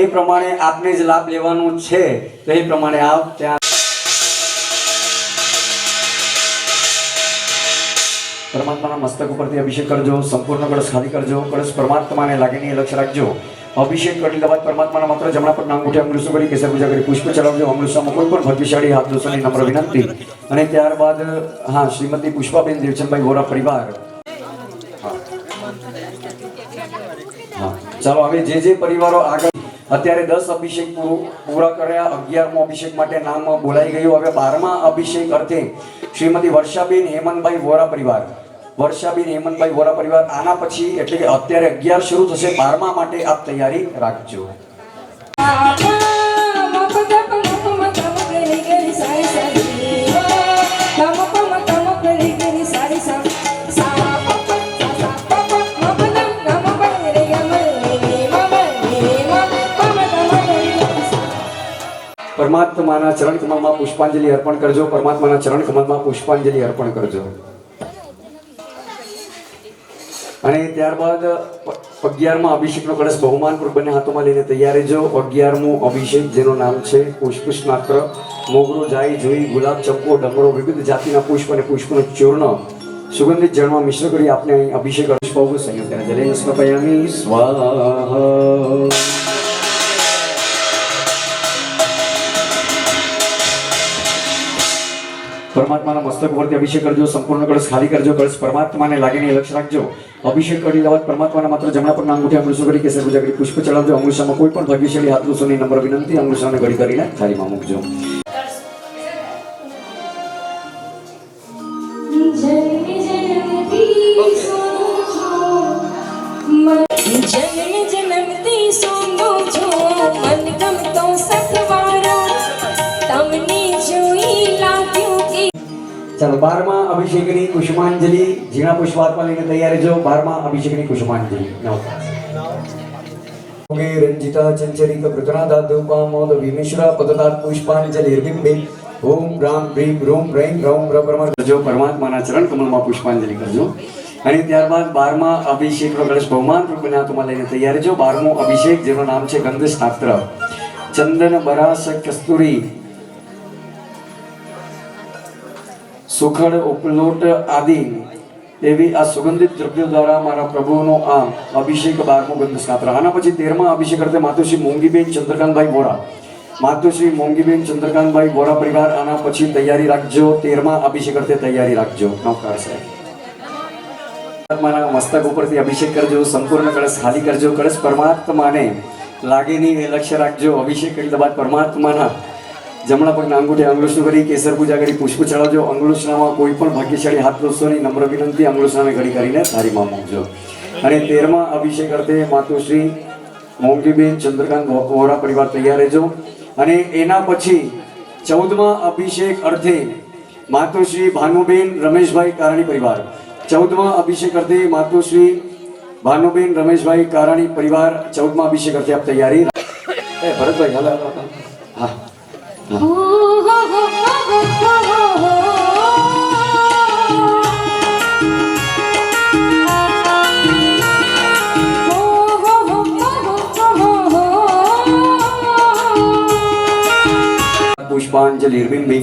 એ પ્રમાણે આપને જ લાભ લેવાનું છે. તો એ પ્રમાણે આપ ત્યાં પરમાત્માના મસ્તક ઉપરથી અભિષેક કરજો. સંપૂર્ણ કળશ ખાલી કરજો. કળશ પરમાત્માને લાગે નહીં એ લક્ષ્ય રાખજો. અભિષેક કરી બાદ પરમાત્માના માત્ર જમણા પગના અંગૂઠે અંગુલિસો કરી કેસર પૂજા કરી પુષ્પ ચડાવજો. અંગુલિસામાં કોઈ પણ ભાગ્યશાળી હાથ દોષોની નમ્ર વિનંતી. અને ત્યારબાદ શ્રીમતી પુષ્પાબેન દેવચંદભાઈ વોરા પરિવાર. ચાલો હવે જે પરિવારો આગળ અત્યારે 10 અભિષેક પૂરા કર્યા. 11મો અભિષેક માટે નામ બોલાઈ ગયું. હવે 12મા અભિષેક અર્થે શ્રીમતી વર્ષાબેન હેમંતભાઈ વોરા પરિવાર. વર્ષાબેન હેમંતભાઈ વોરા પરિવાર. આના પછી એટલે કે અત્યારે 11 શરૂ થશે. 12મા માટે આપ તૈયારી રાખજો. પરમાત્માના ચરણ કમળમાં પુષ્પાંજલિ અર્પણ કરજો. પરમાત્માના ચરણ કમળમાં પુષ્પાંજલિ અર્પણ કરજો. અને ત્યારબાદ 11મા અભિષેકનો કળશ બહુમાનપૂર્વક બંને હાથોમાં લઈને તૈયાર રહેજો. 11મો અભિષેક જેનું નામ છે પુષ્પસ્નાત્ર. મોગરો, જાય, જોઈ, ગુલાબ, ચંપો, ડમરો, વિવિધ જાતિના પુષ્પ અને પુષ્પનું ચૂર્ણ સુગંધિત જળમાં મિશ્ર કરી આપને અહીં અભિષેક પુષ્પો સંયુક્ત જલેન સ્મપયામિ સ્વાહા. પરમાત્માના મસ્તક ઉપરથી અભિષેક કરજો. સંપૂર્ણ કળશ ખાલી કરજો. કળશ પરમાત્માને લાગે નહીં લક્ષ્ય રાખજો. અભિષેક કરી બાદ પરમાત્માના માત્ર જમણા પગના અંગૂઠે અંગુલિસો કરી કેસર પૂજા કરી પુષ્પ ચડાવજો. અંગુલિસામાં કોઈ પણ ભાગ્યશાળી હાથ દોષોની નમ્ર વિનંતી. અંગુલિસાને ઘડી કરીને થાળીમાં મૂકજો. જન્મથી સોનો છો મન ગમતો સથવારો તમને જોઈ લાગ્યું કે. ચાલો 12મા અભિષેકની કુસુમાંજલિ ઝીણા પુષ્પ હાથમાં લઈને તૈયાર રહેજો. 12મા અભિષેકની કુસુમાંજલિ રંજિતા ચંચરિક કૃતનાદા દુપામોદ વિમિશ્રા પદતાત પુષ્પાંજલિ બિંબે ઓમ રામ ભ્રીમ રૂમ રૈમ રૌમ રપરમર કરજો. પરમાત્માના ચરણ કમળમાં પુષ્પાંજલિ કરજો. અને ત્યારબાદ 12મા અભિષેકનો કળશ બહુમાનપૂર્વક બંને હાથોમાં લઈને તૈયાર રહેજો. 12મો અભિષેક જેનું નામ છે ગંધ શાસ્ત્ર. ચંદન, બરાસ, કસ્તુરી, સુખડ, ઉપલોટ આદિ એવી આ સુગંધિત દ્રવ્યો દ્વારા મારા પ્રભુનો આ અભિષેક 12મો ગંધ શાસ્ત્ર. આના પછી 13મા અભિષેક અર્થે માતુશ્રી મોંઘીબેન ચંદ્રકાંતભાઈ વોરા. માતુશ્રી મોંઘીબેન ચંદ્રકાંતભાઈ વોરા પરિવાર. આના પછી તૈયારી રાખજો. 13મા અભિષેક અર્થે તૈયારી રાખજો. નમસ્કાર સાહેબ. પરમાત્માના મસ્તક ઉપરથી અભિષેક કરજો. સંપૂર્ણ કળશ ખાલી કરજો. કળશ પરમાત્માને લાગે નહીં એ લક્ષ્ય રાખજો. અભિષેક કર્યા બાદ પરમાત્માના જમણા પગના અંગૂઠે અંગુલિસો કરી કેસર પૂજા કરી પુષ્પ ચડાવજો. અંગુલિસનામાં કોઈ પણ ભાગ્યશાળી હાથ દોષોની નમ્ર વિનંતી. અંગુલિસનાને ઘડી કરીને થાળીમાં મૂકજો. અને 13મા અભિષેક અર્થે માતુશ્રી મોંઘીબેન ચંદ્રકાંત વોરા પરિવાર તૈયાર રહેજો. અને એના પછી 14મા અભિષેક અર્થે માતુશ્રી ભાનુબેન રમેશભાઈ કારાણી પરિવાર. 14મા અભિષેક અર્થે માતુશ્રી ભાનુબેન રમેશભાઈ કારાણી પરિવાર. 14મા અભિષેક અર્થે આપ તૈયારી. ભરતભાઈ હાલો. હા. પુષ્પાંજલિ બિંબિ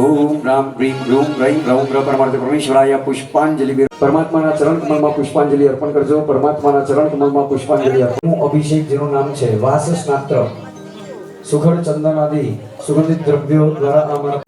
ઓમ રામ પ્રીમ રૂમ રૈમ રૌમ પરમાર્થ પરમેશ્વરાય પુષ્પાંજલિ. પરમાત્માના ચરણ કમળમાં પુષ્પાંજલિ અર્પણ કરજો. પરમાત્માના ચરણ કમળમાં પુષ્પાંજલિ અર્પણ. અભિષેક જેનું નામ છે વાસ સ્નાત્ર. સુખડ, ચંદન આદિ સુગંધિત દ્રવ્યો દ્વારા અમારા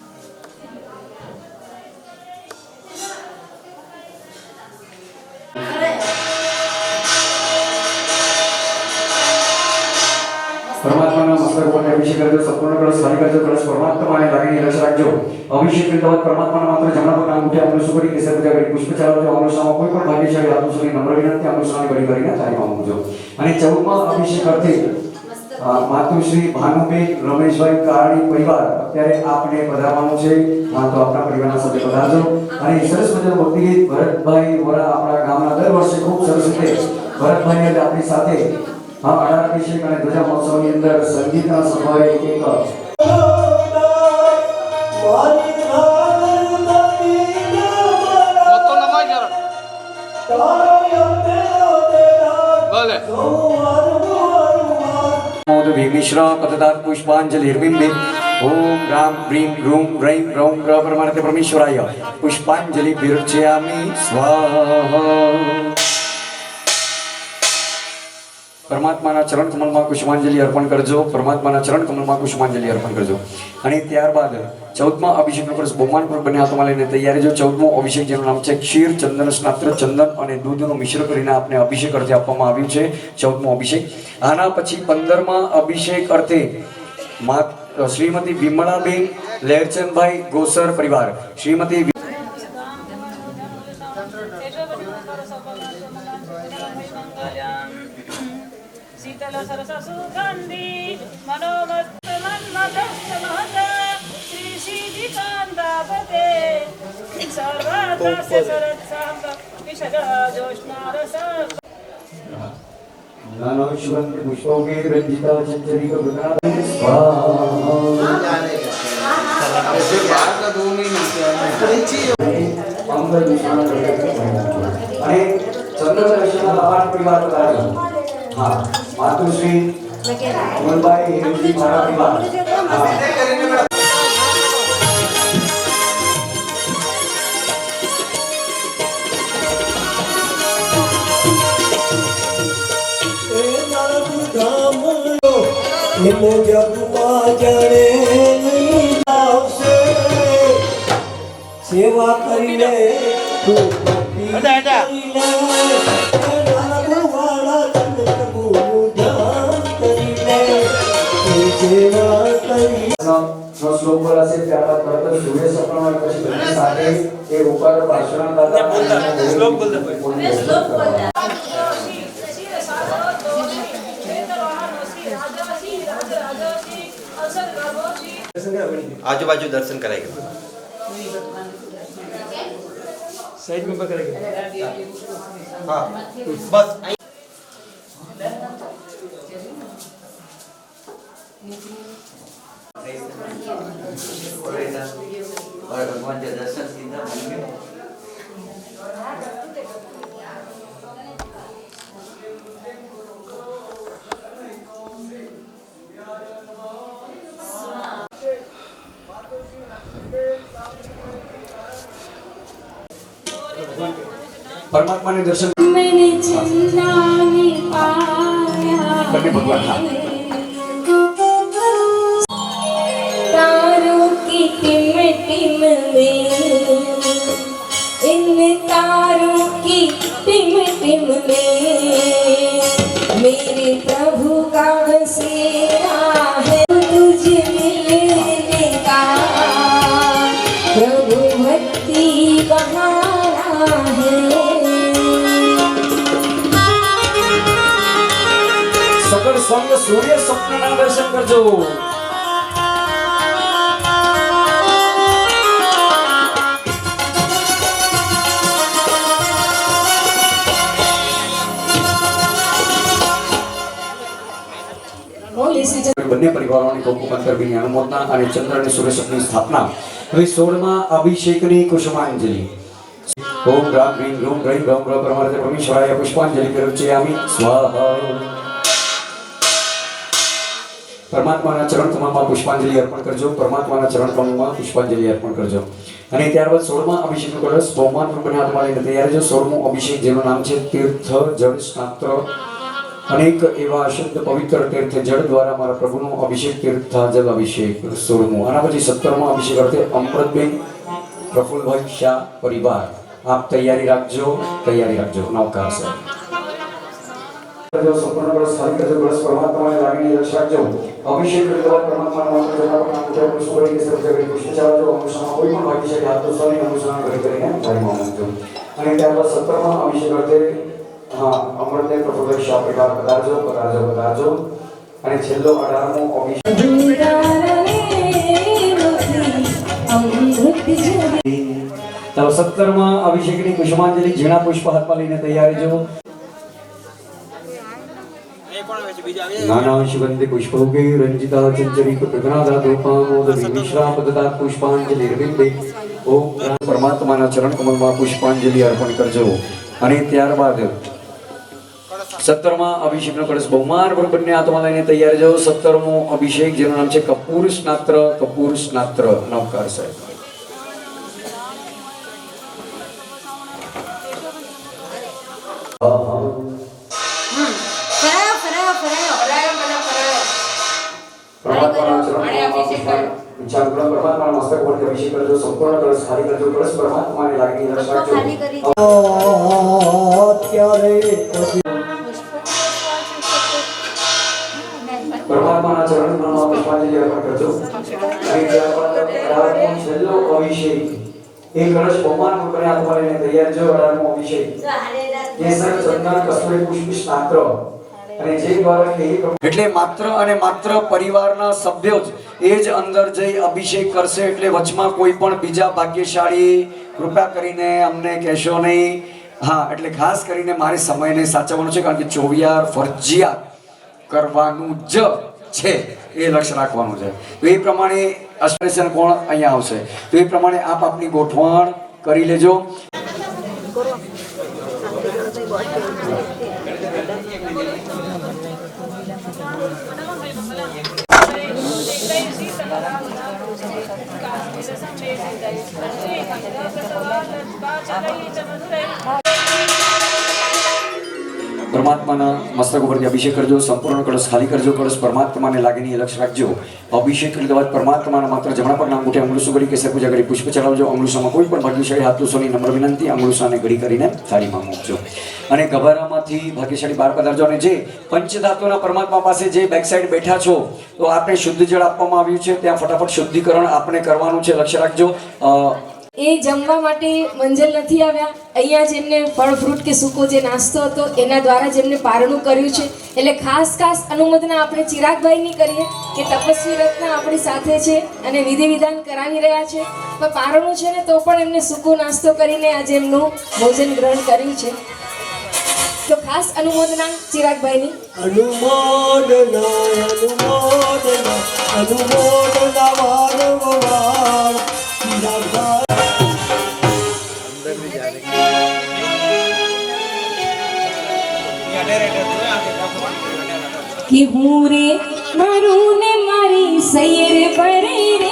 પરમાત્માના મસ્તક ઉપર અભિષેક કરજો, સંપૂર્ણ કળશ ખાલી કરજો, કળશ પરમાત્માને લાગીને રસ રાખજો. અભિષેક કર્યા બાદ પરમાત્માના માત્ર જમણા પગના અંગૂઠે અમૃત સુપરી કેસર પૂજા કરી પુષ્પ ચાલવજો. અમૃતસામાં કોઈ પણ ભાગ્યશાળી આત્મા સુધી નમ્ર વિનંતી અમૃતસાની બળી કરીને થાળીમાં મૂકજો. અને 14મા અભિષેક અર્થે માતુશ્રી ભાનુબેન રમેશભાઈ કારણી પરિવાર અત્યારે આપને પધારવાનું છે. તો આપણા પરિવારના સભ્ય પધારજો. અને સરસ મજાનું ભક્તિ ગીત ભરતભાઈ વોરા આપણા ગામના દર વર્ષે ખૂબ સરસ રીતે ભરતભાઈ આપણી સાથે 18 અભિષેક અને ધ્વજા મહોત્સવની અંદર સંગીતના સમયે એક તો નમાય જરા ભલે વિઘ્નેશ્વર પતદાત પુષ્પાંજલિર્બિંબે ઓમ રામ પ્રીમ રૂમ રૈમ રૌમ ગ્રહ પરમાર્થે પરમેશ્વરાય પુષ્પાંજલિ વિરચયામિ સ્વાહા. પરમાત્માના ચરણ કમળમાં પુષ્પાંજલિ અર્પણ કરજો. પરમાત્માના ચરણ કમળમાં પુષ્પાંજલિ અર્પણ કરજો. અને ત્યારબાદ 14મા અભિષેકનો કળશ બહુમાનપૂર્વક બંને હાથમાં લઈને તૈયારી જો. 14મો અભિષેક જેનું નામ છે ક્ષીર ચંદન સ્નાત્ર ચંદન અને દૂધનું મિશ્ર કરીને આપને અભિષેક અર્થે આપવામાં આવ્યું છે. 14મો અભિષેક. આના પછી 15મા અભિષેક અર્થે શ્રીમતી વિમળાબેન લેરચંદભાઈ ગોસર પરિવાર શ્રીમતી શીતલ સરસ સુગંધી મનોમસ્ત મન્મથસ્ત મહત શ્રી શ્રી કાંદાપતે સર્વદાસ્ય શરદ સાંબ વિષદ જોષ્ણા રસ નાનો શુગંધ પુષ્પોકે રંજિતા ચંચલિક ગગના સ્વાહા. ऐसे बाहर का 2 मिनट અંગદ નિશાન અને ચંદ્રદર્શનના લાભાર્થ પરિવાર પધારજો. હા, માતુશ્રી અમલભાઈ હેમજી મારા પરિવાર. સેવા કરીને શ્લોક બોલાશે. ત્યારબાદ તરત જ સૂર્ય સપનામાં પછી બંને સાથે એ ઉપર પાર્શ્વનાથ દાદા શ્લોક બોલતા आजू बाजू दर्शन करेंगे. સાઈડ में पकड़ेंगे. हाँ बस और भगवान के दर्शन सीधा मिलेंगे. પરમાત્માને દર્શન मैंने चंदा में पाया બંને ભગવાન. હા, तारों की टिम टिम में इन तारों की टिम टिम में मेरे प्रभु का बसेरा है तुझे मिलने का प्रभु भक्ति बहारा है સકળ સંગ સૂર્ય સ્વપ્નના દર્શન કરજો. બંને પરિવારોની કૌકુમંતરબીની અનુમોદના અને ચંદ્ર અને સૂર્ય સ્વપ્નની સ્થાપના. હવે 16મા અભિષેકની કુસુમાંજલિ. ઓમ રામ રીમ રૂમ રૈમ રૌમ ગ્રહ પરમાર્થે પરમેશ્વરાય પુષ્પાંજલિ વિરચયામિ સ્વાહા. પરમાત્માના ચરણ કમળમાં પુષ્પાંજલિ અર્પણ કરજો. પરમાત્માના ચરણ કમળમાં પુષ્પાંજલિ અર્પણ કરજો. અને ત્યારબાદ 16મા અભિષેકનો કળશ બહુમાનપૂર્વક બંને હાથમાં લઈને તૈયાર રહેજો. 16મો અભિષેક જેનું નામ છે તીર્થ જળ સ્નાત્ર. અનેક એવા શુદ્ધ પવિત્ર તીર્થ જળ દ્વારા મારા પ્રભુનો અભિષેક તીર્થ જલ અભિષેક 16મો. આના પછી 17મા અભિષેક અર્થે અમૃતબેન પ્રફુલભાઈ શાહ પરિવાર. આપ તૈયારી રાખજો. નવકાર સર. જો સંપૂર્ણ કળશ ખાલી કરજો, કળશ પરમાત્માને લાગીને લક્ષ રાખજો. અભિષેક કરવા પરમાત્માના મંત્ર જપવા નામ પુષ્પ કરી કે સર્વ જગત પુષ્પ ચાલજો. અનુસામાં કોઈ પણ ભાગ્યશાળી હાથ તો સ્વામી અનુસાર કરીને તારીમાં મૂકજો. અને ત્યારબાદ 17માં અભિષેક કરતે અમૃતને પ્રફુલ્લિત આપેલા પધારજો. અને છેલ્લો 18મો અભિષેક ચાલો 17માં અભિષેકની પુષ્પાંજલિ ઝીણા પુષ્પ હાથમાં લઈને તૈયાર રહેજો. નાનાંશવંદે પુષ્પૌગે રંજિતા ચંચરી કૃતજ્ઞાદા ધૂપામોદ વિમિશ્રા પદદાત પુષ્પાંજલિર્બિંબે. ઓમ પરમાત્માના ચરણ કમળમાં પુષ્પાંજલિ અર્પણ કરજો. અને ત્યારબાદ 17માં અભિષેકનો કળશ બહુમાન પર બંને હાથમાં લઈને તૈયાર રહેજો. 17મો અભિષેક જેનું નામ છે કપૂર સ્નાત્ર નવકાર સાહેબ. પરમાત્માના મસ્તક પર અભિષેક કરજો. સંપૂર્ણ કળશ ખાલી કરજો. કળશ પરમાત્માને લાગીને લક્ષ રાખજો. પરમાત્માના ચરણ કમળમાં પુષ્પાંજલિ અર્પણ કરજો. અને ત્યારબાદ 18મો છેલ્લો અભિષેક એ કળશ બહુમાન રૂપે હાથમાં લઈને તૈયાર જો. 18મો અભિષેક કેસર ચંદન કસ્તુરી પુષ્પ સ્નાત્ર. અને જે દ્વારા એટલે માત્ર અને માત્ર પરિવારના સભ્યો જ એ જ અંદર જઈ અભિષેક કરશે. એટલે વચમાં કોઈ પણ બીજા ભાગ્યશાળી કૃપા કરીને અમને કહેશો નહીં. હા, એટલે ખાસ કરીને મારે સમયને સાચવવાનો છે, કારણ કે ચોવિયાર ફરજિયાત કરવાનું જ છે, એ લક્ષ્ય રાખવાનું છે. તો એ પ્રમાણે અસ્પેશન કોણ અહીંયા આવશે, તો એ પ્રમાણે આપ આપની ગોઠવણ કરી લેજો. પરમાત્માના મસ્તક ઉપરથી અભિષેક કરજો. સંપૂર્ણ કળશ ખાલી કરજો. કળશ પરમાત્માને લાગીને લક્ષ રાખજો. અભિષેક કરી બાદ પરમાત્માના માત્ર જમણા પર નામ મુઠે અંગુલસુ કરી કેસર પૂજા કરી પુષ્પ ચડાવજો. અંગુલસામાં કોઈ પણ ભાગ્યશાળી હાથલુસોની નમ્ર વિનંતી, અંગુલસાને ઘડી કરીને થાળીમાં મૂકજો. અને ગભારામાંથી ભાગ્યશાળી બહાર પધારજો. અને જે પંચધાતુના પરમાત્મા પાસે જે બેક સાઈડ બેઠા છો, તો આપણે શુદ્ધ જળ આપવામાં આવ્યું છે, ત્યાં ફટાફટ શુદ્ધિકરણ આપણે કરવાનું છે, લક્ષ્ય રાખજો. એ જમવા માટે મંજલ નથી આવ્યા. અહીંયા જેમને ફળ ફ્રૂટ કે સૂકો જે નાસ્તો હતો એના દ્વારા જેમને પારણું કર્યું છે, એટલે ખાસ અનુમોદના આપણે ચિરાગભાઈની કરીએ કે તપસ્વી રત્ન આપણી સાથે છે અને વિધિ વિધાન કરાવી રહ્યા છે. પણ પારણું છે ને તો પણ એમને સૂકો નાસ્તો કરીને આજે એમનું ભોજન ગ્રહણ કર્યું છે. તો ખાસ અનુમોદના ચિરાગભાઈની. कि हूँ रे मरू ने मारी सैर परे रे,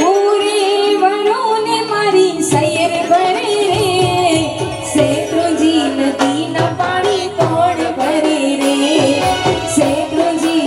हूँ रे मरू ने मारी सैर परे रे, सेठो जी नदी न पानी तोड़ भरे रे, सेठो जी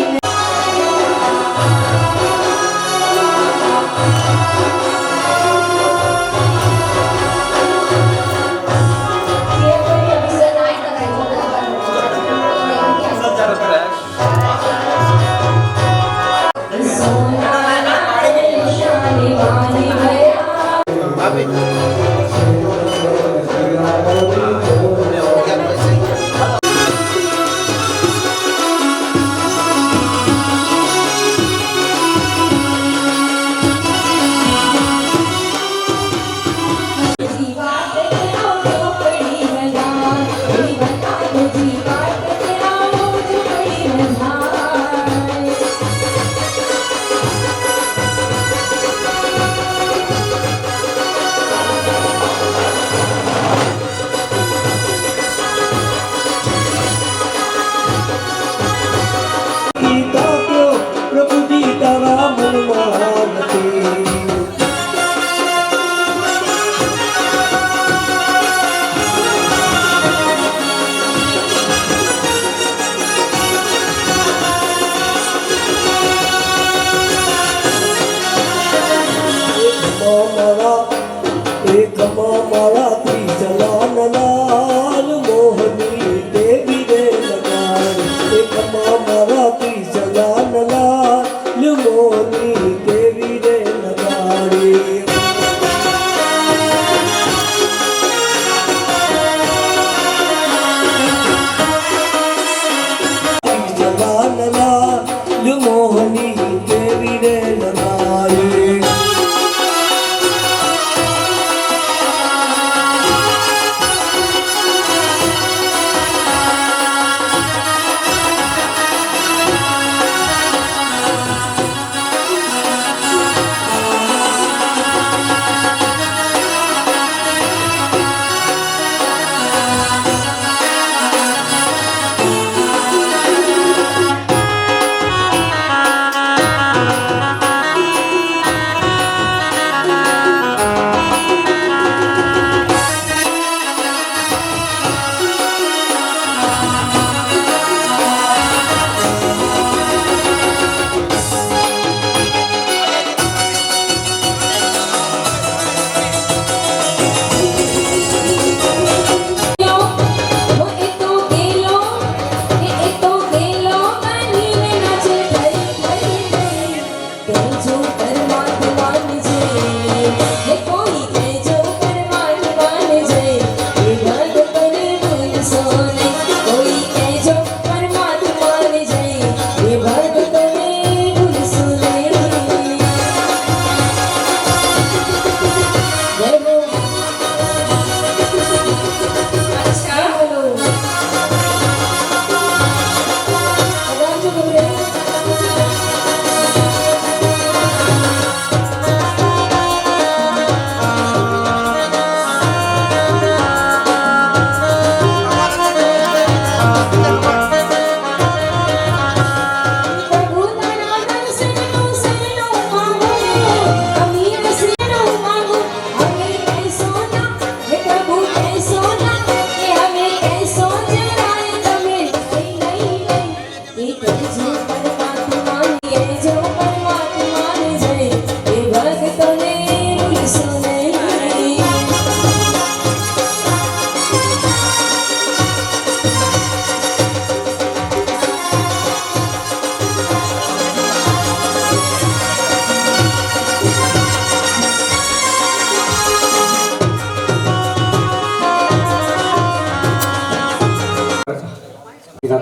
મારા ત્રિચલાન લાલ મોહની દેવી રે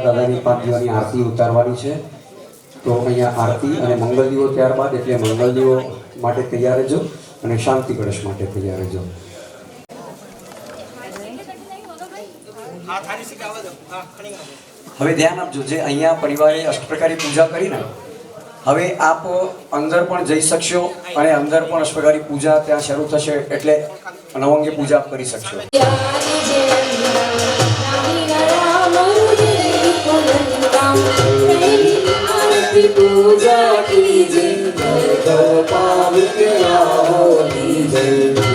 દાદાની 5 દીવાની આરતી ઉતારવાની છે. તો અહીંયા આરતી અને મંગલ દીવો ત્યારબાદ, એટલે મંગલ દીવો માટે તૈયાર રહેજો અને શાંતિ કળશ માટે તૈયાર રહેજો. હવે ધ્યાન આપજો, જે અહીંયા પરિવારે અષ્ટપ્રકારી પૂજા કરીને હવે આપ અંદર પણ જઈ શકશો અને અંદર પણ અષ્ટપ્રકારી પૂજા ત્યાં શરૂ થશે, એટલે નવંગે પૂજા આપ કરી શકશો. पूजा कीजिए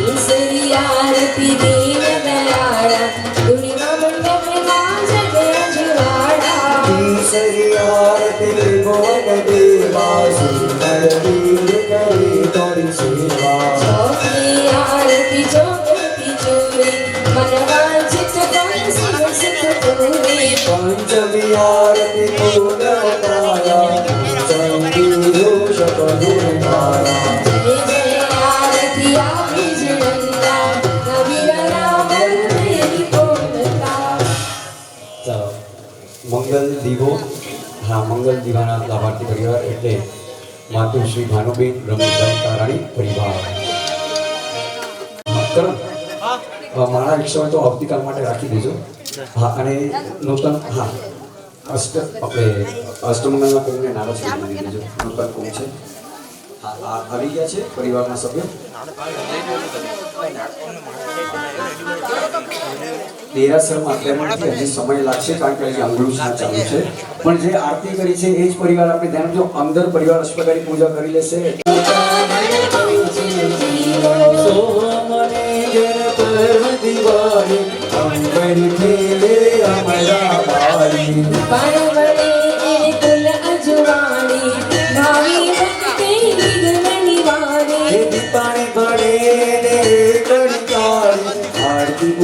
तीसरी आरती दीन दयाड़ा दुनिया मंडप में जग अजवाड़ा तीसरी आरती बोल देवा सुंदर वीर करे तोरी सेवा. चौथी आरती चौथी चोरी मनवांचित कौन सिख पूरी पंचमी आरती पूर्णताया चंदीरो शपदुर्गाया. जय जय आरती आवी जनंदा कबीरा राम तेरी बोलता. મંગલ દીવો, હા મંગલ દીવાના લાભાર્થી પરિવાર એટલે માતુ શ્રી ભાનુબેન રમેશભાઈ તારાણી પરિવાર. મારા વિષય તો આવતીકાલ માટે રાખી દેજો. હા, અને નૂતન, હા આપણે અષ્ટમંગલના કોઈને નારાજ કરી દેજો. નૂતન કોણ છે? હા, આવી ગયા છે પરિવારના સભ્યો. દેરાસરમાં અત્યારે હજી સમય લાગશે, કારણ કે હજી અંગળુસના ચાલુ છે. પણ જે આરતી કરી છે એ જ પરિવાર, આપણે ધ્યાન આપજો, અંદર પરિવાર અષ્ટપ્રકારી પૂજા કરી લેશે.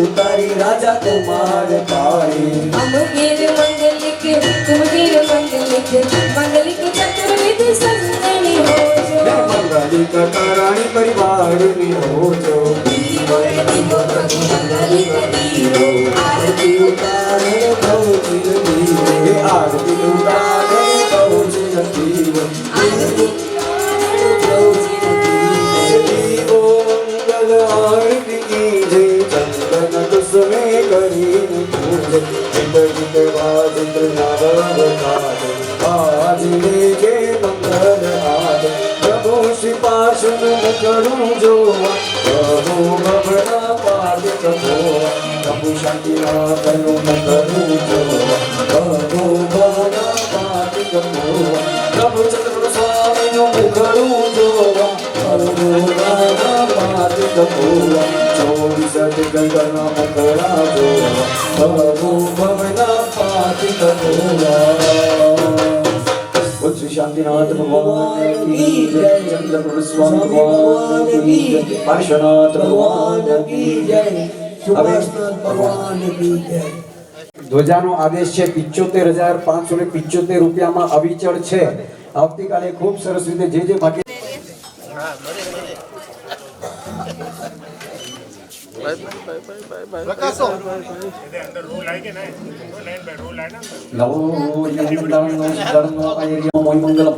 उतारी राजा कुमार तारी अमगीर मंगलिक तुमगीर मंगलिक मंगलिक चतुर्विध संगनी हो जो मंगलिक ताराणी परिवार में हो जो मंगलिक दीवो आरती उतारे भौजिल दीवे आरती उतारे भौजिल दीवे आरती दीवो मंगल आरती कीजे चंदन कुसुमे करीने पूजे चित वाजित नववतारे बाजने के मंगल आदे प्रभु श्री पार्श्व मुखड़ू जोवा प्रभु भवना पादि कपोवा प्रभु शांति नाथनु मुखड़ू जोवा प्रभु भवना पादि कपोवा प्रभु चंद्र स्वामी मुखड़ू जोवा प्रभु भवना पादि कपोवा चोरी सत गंगा मुखड़ा जोवा प्रभु भवना पादि कपोवा. श्री शांतिनाथ भगवान की जय, चंद्रपुर स्वामी भगवान की जय, पार्श्वनाथ भगवान की जय, सुभाषनाथ भगवान की जय. ધ્વજાનો આદેશ છે 75,575 રૂપિયામાં અવિચળ છે. આવતીકાલે ખૂબ સરસ રીતે જે ભાગે નવો યંદાણનો સિદ્ધાર્થનો આયર્યનો મોય મંગલમ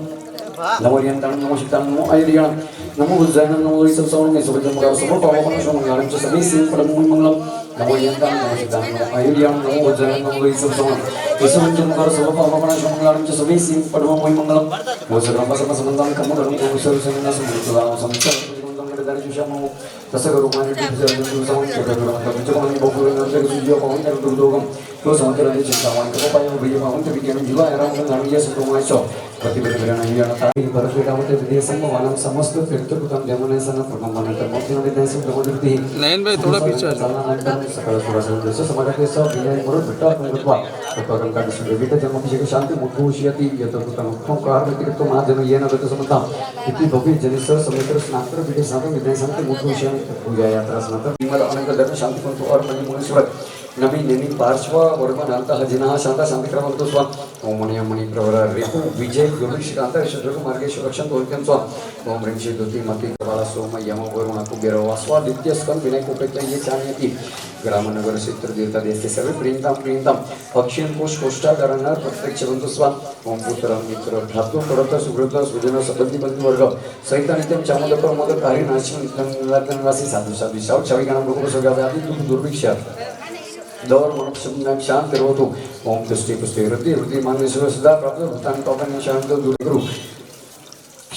નવો યંદાણનો સિદ્ધાર્થનો આયર્યણ નમો ઉજ્જૈન નમો વિસવસવનો સુભદ્રમગાવ સભો પાવન શમંગલમ ચ સભી સિંહ પરમ મંગલમ નમો યંદાણનો સિદ્ધાર્થનો આયર્યણ નમો ઉજ્જૈન નમો વિસવસવનો વિસવજ્જમગાવ સભો પાવન શમંગલમ ચ સભી સિંહ પરમ મંગલમ મોસરમ પસમ સંબંધમ કમોદરમ કોસર સંગના સમુદ્રવા સંચર દારીશુષમો તસગરો માને દિજર સમુદ્ર કે વિચકોની બહુ નજર સુજો પવન કર દુર્ગમ તો સમુદ્ર ની ચિંતાવાન કે પાયો ભય પવન કે વિજ્ઞાન જીવા આરામ નામિય સુપ્રમાચો પ્રતિબદ્ધના નિયણતા પરસ્પરામતે વિદેશમ વાનમ સમસ્ત તીર્થકૃતમ જમનેસન પ્રગમનંતર મોક્ષનો વિદેશમ પ્રમોદિતિ નયનભાઈ થોડા પીછે સકળ સુરસન દેશ સમાગતે સૌ વિનય મરો ભટ્ટા સંગતવા તત્વકમ કાદ સુવિત જન્મભિષેક શાંતિ મુખોષ્યતિ યતકૃતમ મુખં કાર્યતિક્તો માજન યેન ગત સમતા ઇતિ ભવ્ય જનિસ સમિત્ર સ્નાત્ર વિદે સાધુ વિદય શાંતિ મુખોષ્યતિ પૂજા યાત્રા સ્નાત્ર વિમલ અનંત દર્શન શાંતિ પંતો और मणि मुनीश्वर नवी नेनी पार्श्व वर्गन अंत जिना शांता शांति क्रमंतो स्व ओम मणि प्रवर रिपु विजय गुरुश्रीकांत शत्रु मार्गेश्वर रक्षण तोल्कन स्व ओम ह्रीं श्री दुति मति कपाला सोम यम वरुण कुबेर वास्वादित्य स्कंद विनय कुपेत ये चान्यति ग्रामनगर चित्र देवता देश सर्व प्रींतम अक्षिण कोश कोष्ठाधरणर प्रत्यक्ष बंधु स्व ओम पुत्र मित्र भ्रातृ परत सुहृद सुजन संबंधी बंधु वर्ग सहित नित्यम चामोद प्रमोद कार्य नाशन निवासी साधु साधु विशाल छवि गण लोक सोगादि दुर्भिक्ष दौर मनुष्य शांति रोधु ओम दृष्टि पुष्टि हृदय मानवेश्वर सदा प्राप्त भूतान पापन शांत दूर करो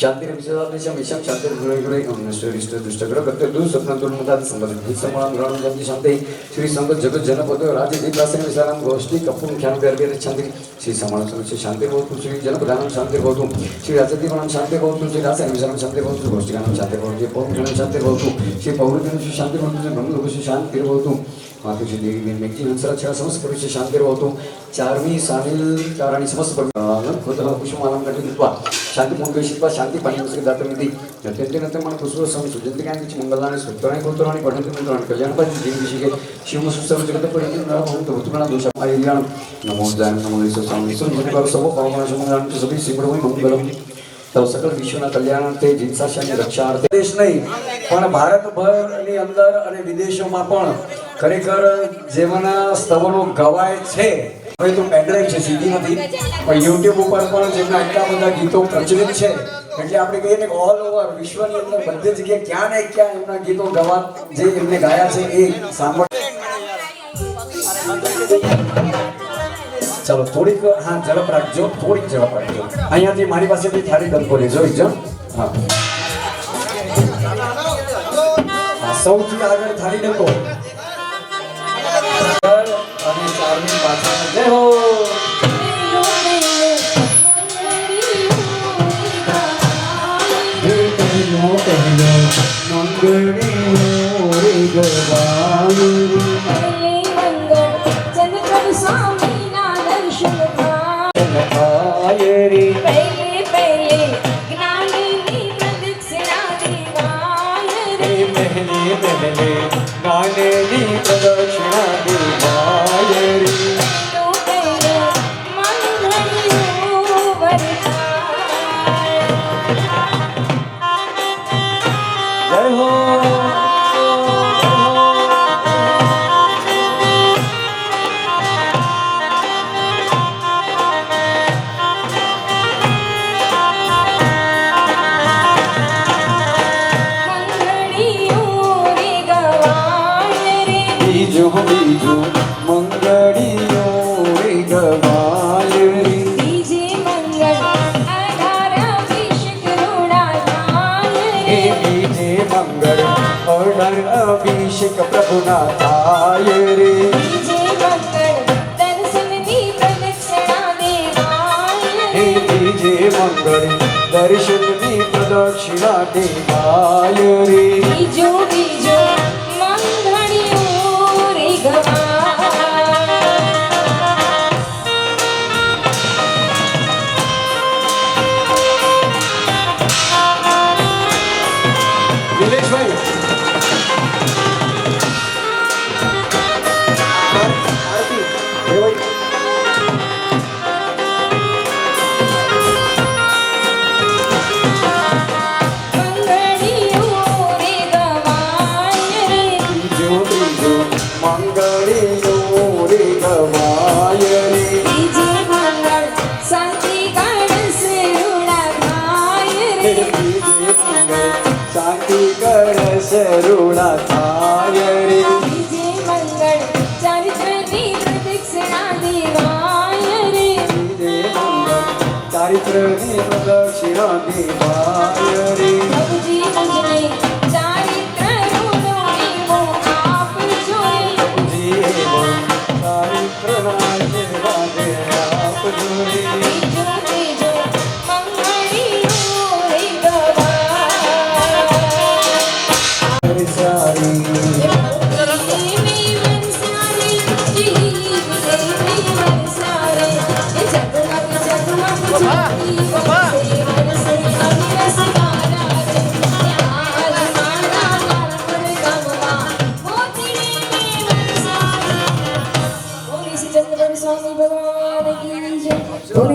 शांति विषयादेशम ईशम शांति गुणे नष्ट दुष्ट ग्रह करते दूर स्वप्न दुर्मदादि संबंधित समान ग्रहण जंति शांति श्री संगत जगत जनपद राज्य दीपासन विशालम गोष्ठी कपूर ख्यान गर्भे शांति श्री समान समस्य शांति बहुत श्री जनप्रधान शांति बहुत श्री राजति गण शांति बहुत श्री रासन विशालम शांति बहुत गोष्ठी गण शांति बहुत श्री पौर गण शांति बहुत श्री पौर गण शांति बहुत श्री ब्रह्म लोक शांति बहुत मातु श्री देवी मेघजी हंसरा छह समस्त पुरुष शांति बहुत चारवी सानिल कारणी समस्त खुद पुष्पमालम कटित्वा शांति मुंगशित्वा शांति पाणी दातमिति अत्यंत मन पुष्प सम सुजंति कांति मंगलानि सुत्राणि पुत्राणि पठन्ति मंत्राणि कल्याणपति जीवविषये शिव सुसर्व जगत परिचित भवन्तु भूतगण दोष आयल्याण नमो दान नमो ईश्वर स्वामी सुंदर सब पावन समंगलान सभी सिमरवै मंगलम तो सकल विश्वना कल्याणार्थे जिनसाशाની રક્ષાર્થે દેશ નહીં પણ ભારતભરની અંદર અને વિદેશોમાં પણ ખરેખર જેમના સ્તવનો ગવાય છે હવે તો પેનડ્રાઈવ છે સીધી નથી પણ યુટ્યુબ ઉપર પણ જેમના એટલા બધા ગીતો પ્રચલિત છે એટલે આપણે કહીએ ને ઓલ ઓવર વિશ્વની અંદર બધી જગ્યાએ ક્યાં ને ક્યાં એમના ગીતો ગવા જે એમને ગાયા છે એ સાંભળ चलो थोड़ी हाँ झड़प रखो थोड़ी झड़प रखो अँ मारी पास थारी डंको लेजो एक जन हाँ सौ आगे थारी डंको जय हो अभिषेक प्रभुनाथाय रे डीजे मंगल दर्शन दी प्रदक्षिणा देवाय रे बीजो बीजो मंगलियो रे गवा दिलेश भाई सरुणा थाय रे डीजे मंगल चरित्र दी प्रदक्षिणा देवाय रे डीजे मंगल चरित्र दी प्रदक्षिणा देवाय रे प्रभुजी मुझे चरित्र रूपी वो आप जोई जी वो चरित्र राज वादे आप जोई जो जो मंगली रे गवा सारी स्वामी भगवान की जय।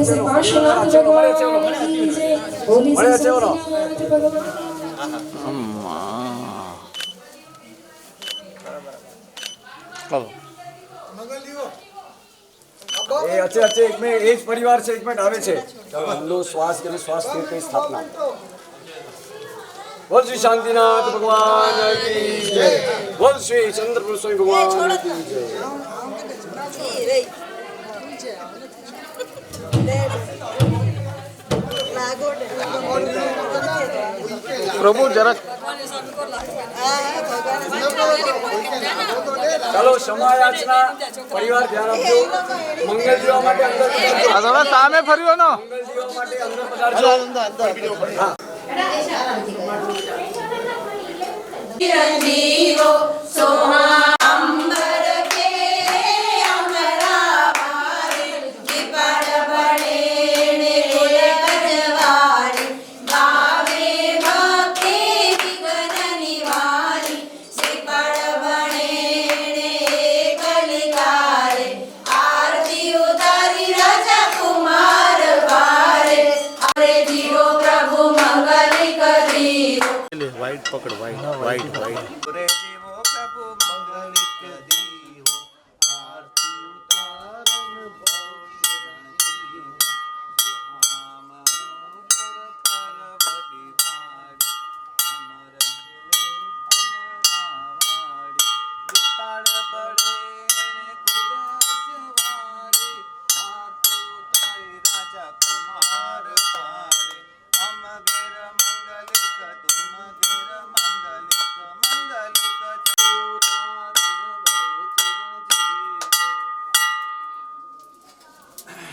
એ અચ્છે અચ્છે એક મિનિટ, એ જ પરિવાર છે, એક મિનિટ આવે છે. લો શ્વાસ કરી, શ્વાસ સ્થિર કરી, સ્થાપના. બોલ શ્રી શાંતિનાથ ભગવાન કી જય. બોલ શ્રી ચંદ્રપુર સ્વામી ભગવાન કી જય. પ્રભુ જરાક ચાલો ક્ષમા યાચના પરિવાર ધ્યાન આપજો. મંગલ દીવા માટે અંદર પધારજો. આ તમે સામે ફર્યો ને મંગલ દીવા માટે અંદર પધારજો. હા. ચિરંજીવો સોહાંબર કે અમરાવારે વિપડ બળે ને કજવારી ગાવે ભક્તિ વિઘ્ન નિવારી શ્રીપડ બળે ને કલિકારે આરતી ઉતારી રાજા કુમાર વારે અરે જીરો પ્રભુ મંગલ કરીરો વ્હાઈટ પકડ વ્હાઈટ વ્હાઈટ વ્હાઈટ રે જીવો પ્રભુ મંગલિક દીવો